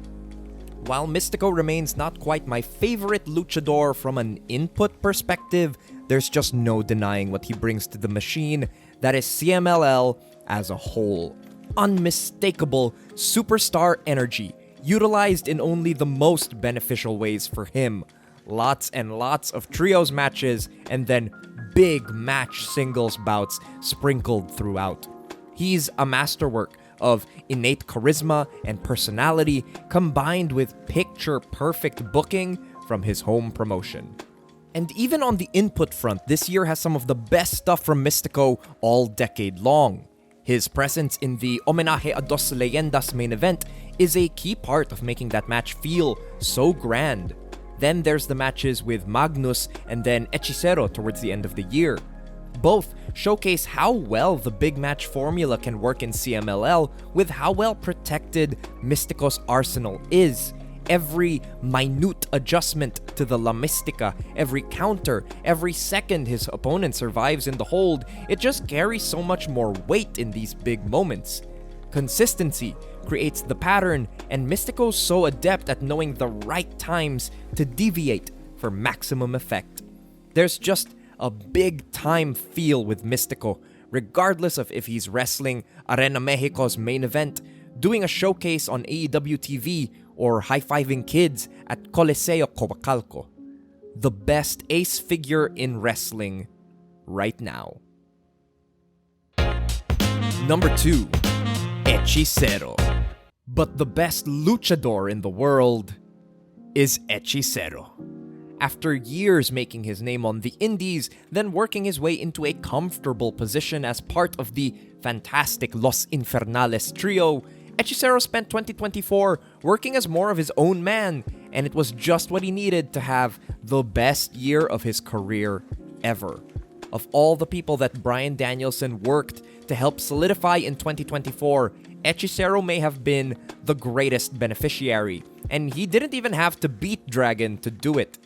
While Místico remains not quite my favorite luchador from an input perspective, there's just no denying what he brings to the machine that is CMLL as a whole. unmistakable superstar energy, utilized in only the most beneficial ways for him. Lots and lots of trios matches, and then big match singles bouts sprinkled throughout. He's a masterwork of innate charisma and personality combined with picture-perfect booking from his home promotion. And even on the input front, this year has some of the best stuff from Mystico all decade long. His presence in the Homenaje a Dos Leyendas main event is a key part of making that match feel so grand. Then there's the matches with Magnus and then Hechicero towards the end of the year. Both showcase how well the big match formula can work in CMLL with how well protected Mystico's arsenal is. Every minute adjustment to the La Mystica, every counter, every second his opponent survives in the hold, it just carries so much more weight in these big moments. Consistency creates the pattern, and Mystico's so adept at knowing the right times to deviate for maximum effect. There's just a big time feel with Mystico, regardless of if he's wrestling Arena Mexico's main event, doing a showcase on AEW TV, or high-fiving kids at Coliseo Coacalco. The best ace figure in wrestling right now. Number 2, Hechicero. But the best luchador in the world is Hechicero. After years making his name on the indies, then working his way into a comfortable position as part of the fantastic Los Infernales trio, Hechicero spent 2024 working as more of his own man, and it was just what he needed to have the best year of his career ever. Of all the people that Bryan Danielson worked to help solidify in 2024, Hechicero may have been the greatest beneficiary, and he didn't even have to beat Dragon to do it.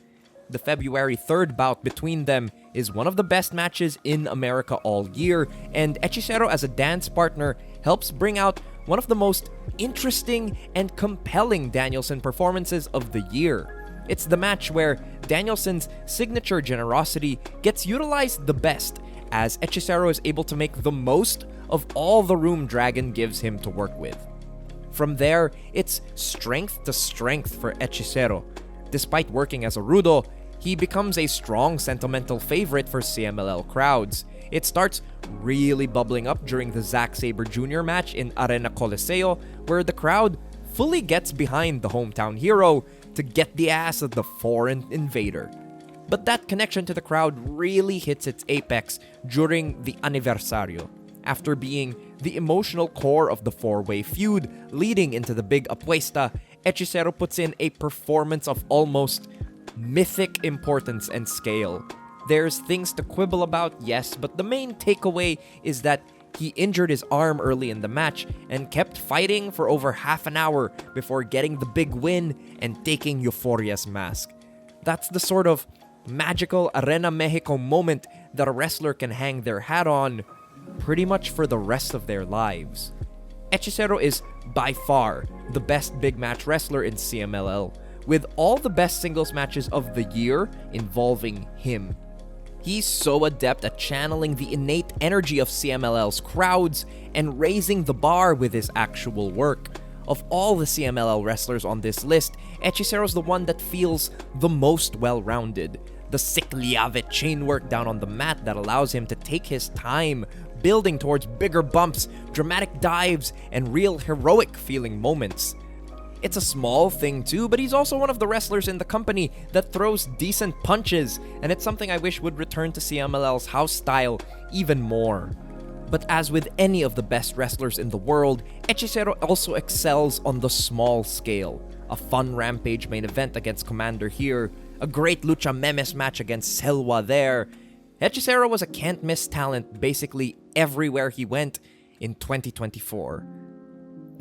The February 3rd bout between them is one of the best matches in America all year, and Hechicero as a dance partner helps bring out one of the most interesting and compelling Danielson performances of the year. It's the match where Danielson's signature generosity gets utilized the best, as Hechicero is able to make the most of all the room Dragon gives him to work with. From there, it's strength to strength for Hechicero. Despite working as a rudo, he becomes a strong sentimental favorite for CMLL crowds. It starts really bubbling up during the Zack Sabre Jr. match in Arena Coliseo, where the crowd fully gets behind the hometown hero to get the ass of the foreign invader. But that connection to the crowd really hits its apex during the Aniversario. After being the emotional core of the four-way feud leading into the big apuesta, Hechicero puts in a performance of almost mythic importance and scale. There's things to quibble about, yes, but the main takeaway is that he injured his arm early in the match and kept fighting for over half an hour before getting the big win and taking Euphoria's mask. That's the sort of magical Arena Mexico moment that a wrestler can hang their hat on pretty much for the rest of their lives. Hechicero is by far the best big match wrestler in CMLL, with all the best singles matches of the year involving him. He's so adept at channeling the innate energy of CMLL's crowds and raising the bar with his actual work. Of all the CMLL wrestlers on this list, Hechicero's the one that feels the most well-rounded. The sick liave chainwork down on the mat that allows him to take his time, building towards bigger bumps, dramatic dives, and real heroic-feeling moments. It's a small thing too, but he's also one of the wrestlers in the company that throws decent punches, and it's something I wish would return to CMLL's house style even more. But as with any of the best wrestlers in the world, Hechicero also excels on the small scale. A fun Rampage main event against Commander here, a great Lucha Memes match against Selwa there. Hechicero was a can't-miss talent basically everywhere he went in 2024.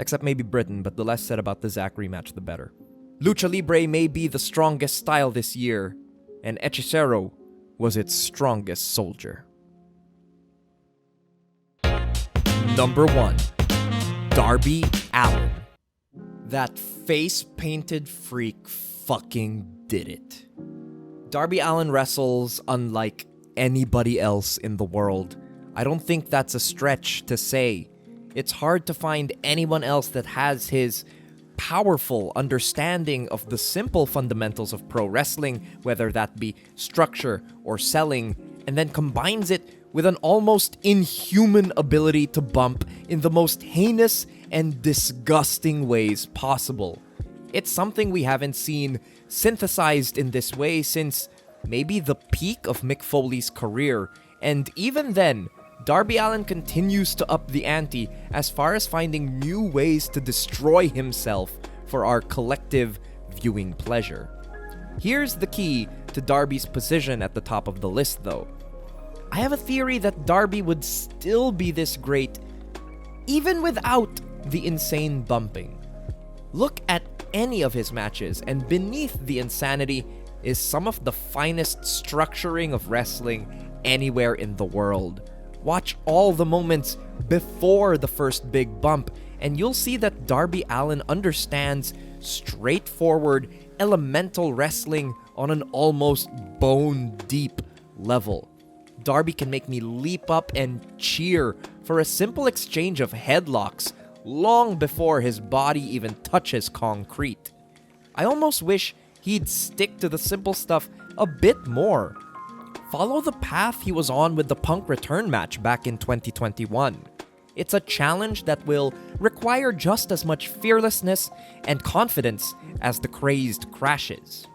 Except maybe Britain, but the less said about the Zack rematch, the better. Lucha Libre may be the strongest style this year, and Hechicero was its strongest soldier. Number 1. Darby Allin. That face-painted freak fucking did it. Darby Allin wrestles unlike anybody else in the world. I don't think that's a stretch to say. It's hard to find anyone else that has his powerful understanding of the simple fundamentals of pro wrestling, whether that be structure or selling, and then combines it with an almost inhuman ability to bump in the most heinous and disgusting ways possible. It's something we haven't seen synthesized in this way since maybe the peak of Mick Foley's career, and even then, Darby Allin continues to up the ante as far as finding new ways to destroy himself for our collective viewing pleasure. Here's the key to Darby's position at the top of the list though. I have a theory that Darby would still be this great even without the insane bumping. Look at any of his matches, and beneath the insanity is some of the finest structuring of wrestling anywhere in the world. Watch all the moments before the first big bump, and you'll see that Darby Allin understands straightforward, elemental wrestling on an almost bone-deep level. Darby can make me leap up and cheer for a simple exchange of headlocks long before his body even touches concrete. I almost wish he'd stick to the simple stuff a bit more. Follow the path he was on with the Punk return match back in 2021. It's a challenge that will require just as much fearlessness and confidence as the crazed crashes.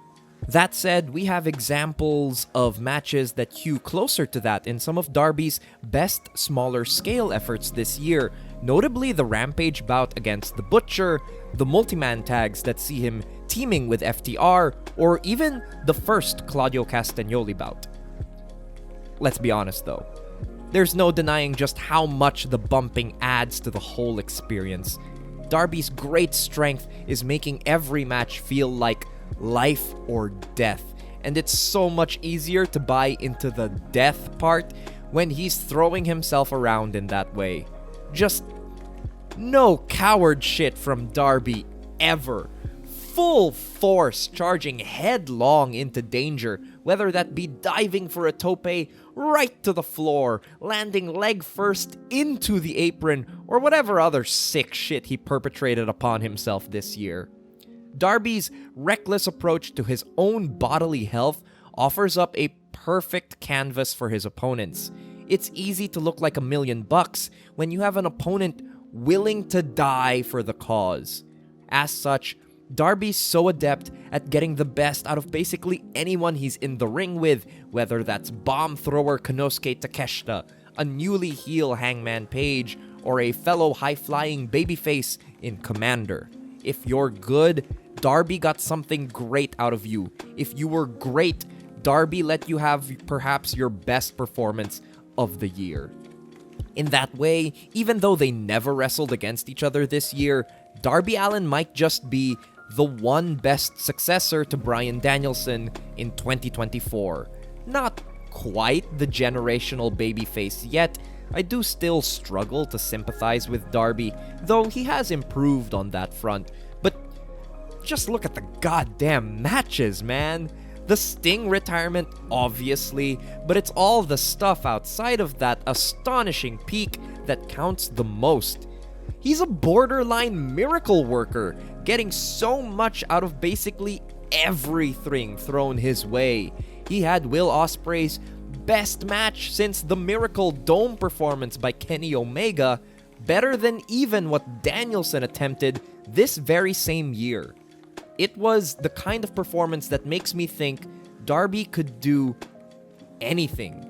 That said, we have examples of matches that hew closer to that in some of Darby's best smaller scale efforts this year, notably the Rampage bout against The Butcher, the multi-man tags that see him teaming with FTR, or even the first Claudio Castagnoli bout. Let's be honest though, there's no denying just how much the bumping adds to the whole experience. Darby's great strength is making every match feel like life or death, and it's so much easier to buy into the death part when he's throwing himself around in that way. Just no coward shit from Darby ever. Full force charging headlong into danger, whether that be diving for a tope right to the floor, landing leg first into the apron, or whatever other sick shit he perpetrated upon himself this year. Darby's reckless approach to his own bodily health offers up a perfect canvas for his opponents. It's easy to look like $1,000,000 when you have an opponent willing to die for the cause. As such, Darby's so adept at getting the best out of basically anyone he's in the ring with, whether that's bomb thrower Konosuke Takeshita, a newly heel Hangman Page, or a fellow high-flying babyface in Commander. If you're good, Darby got something great out of you. If you were great, Darby let you have perhaps your best performance of the year. In that way, even though they never wrestled against each other this year, Darby Allin might just be the one best successor to Bryan Danielson in 2024. Not quite the generational babyface yet. I do still struggle to sympathize with Darby, though he has improved on that front. But just look at the goddamn matches, man. The Sting retirement, obviously, but it's all the stuff outside of that astonishing peak that counts the most. He's a borderline miracle worker, getting so much out of basically everything thrown his way. He had Will Ospreay's best match since the Miracle Dome performance by Kenny Omega, better than even what Danielson attempted this very same year. It was the kind of performance that makes me think Darby could do anything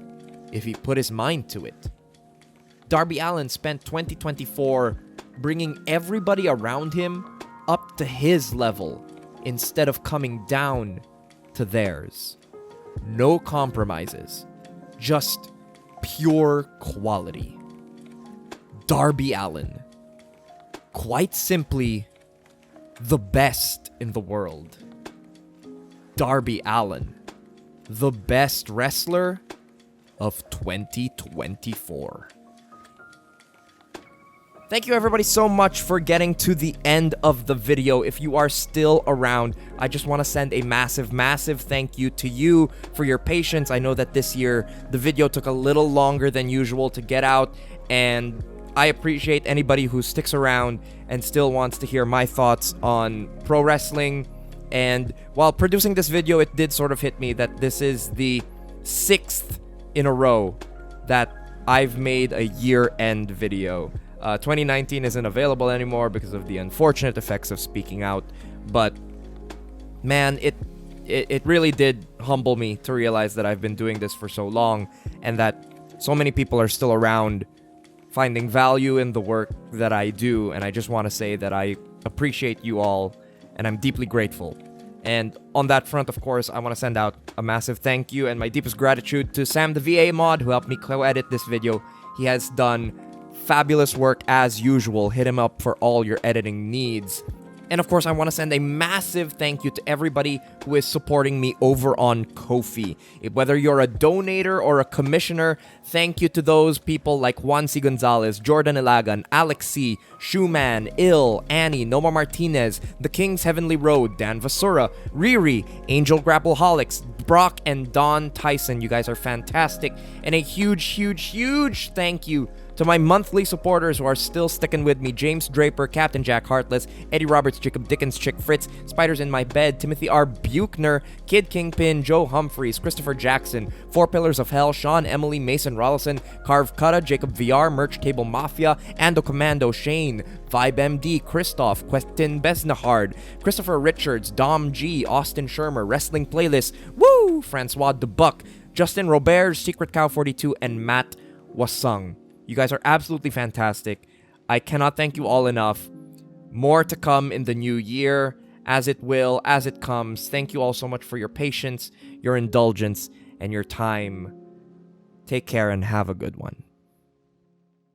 if he put his mind to it. Darby Allin spent 2024 bringing everybody around him up to his level instead of coming down to theirs. No compromises, just pure quality. Darby Allin, quite simply, the best in the world. Darby Allin, the best wrestler of 2024. Thank you everybody so much for getting to the end of the video. If you are still around, I just want to send a massive thank you to you for your patience. I know that this year the video took a little longer than usual to get out, and I appreciate anybody who sticks around and still wants to hear my thoughts on pro wrestling. And while producing this video, it did sort of hit me that this is the 6th in a row that I've made a year-end video. 2019 isn't available anymore because of the unfortunate effects of speaking out, but man, it really did humble me to realize that I've been doing this for so long and that so many people are still around finding value in the work that I do. And I just want to say that I appreciate you all and I'm deeply grateful. And on that front, of course, I want to send out a massive thank you and my deepest gratitude to SamTheVAMod, who helped me co-edit this video. He has done fabulous work as usual. Hit him up for all your editing needs. And of course, I want to send a massive thank you to everybody who is supporting me over on Ko-fi. Whether you're a donator or a commissioner, thank you to those people like Juan C. Gonzalez, Jordan Ilagan, Alex C., Shoeman, Il, Annie, Noma Martinez, The King's Heavenly Road, Dan Vasura, Riri, Angel Grappleaholics, Brock, and Don Tyson. You guys are fantastic. And a huge thank you to my monthly supporters who are still sticking with me: James Draper, Captain Jack Heartless, Eddie Roberts, Jacob Dickens, Chick Fritz, Spiders in My Bed, Timothy R. Buchner, Kid Kingpin, Joe Humphreys, Christopher Jackson, Four Pillars of Hell, Sean, Emily, Mason Rollison, Carve Cutta, Jacob VR, Merch Table Mafia, Ando Commando, Shane, Vibe MD, Christoph, Questin Besnahard, Christopher Richards, Dom G, Austin Shermer, Wrestling Playlist, Woo, Francois DeBuck, Justin Robert, Secret Cow 42, and Matt Wasung. You guys are absolutely fantastic. I cannot thank you all enough. More to come in the new year, as it will, as it comes. Thank you all so much for your patience, your indulgence, and your time. Take care and have a good one.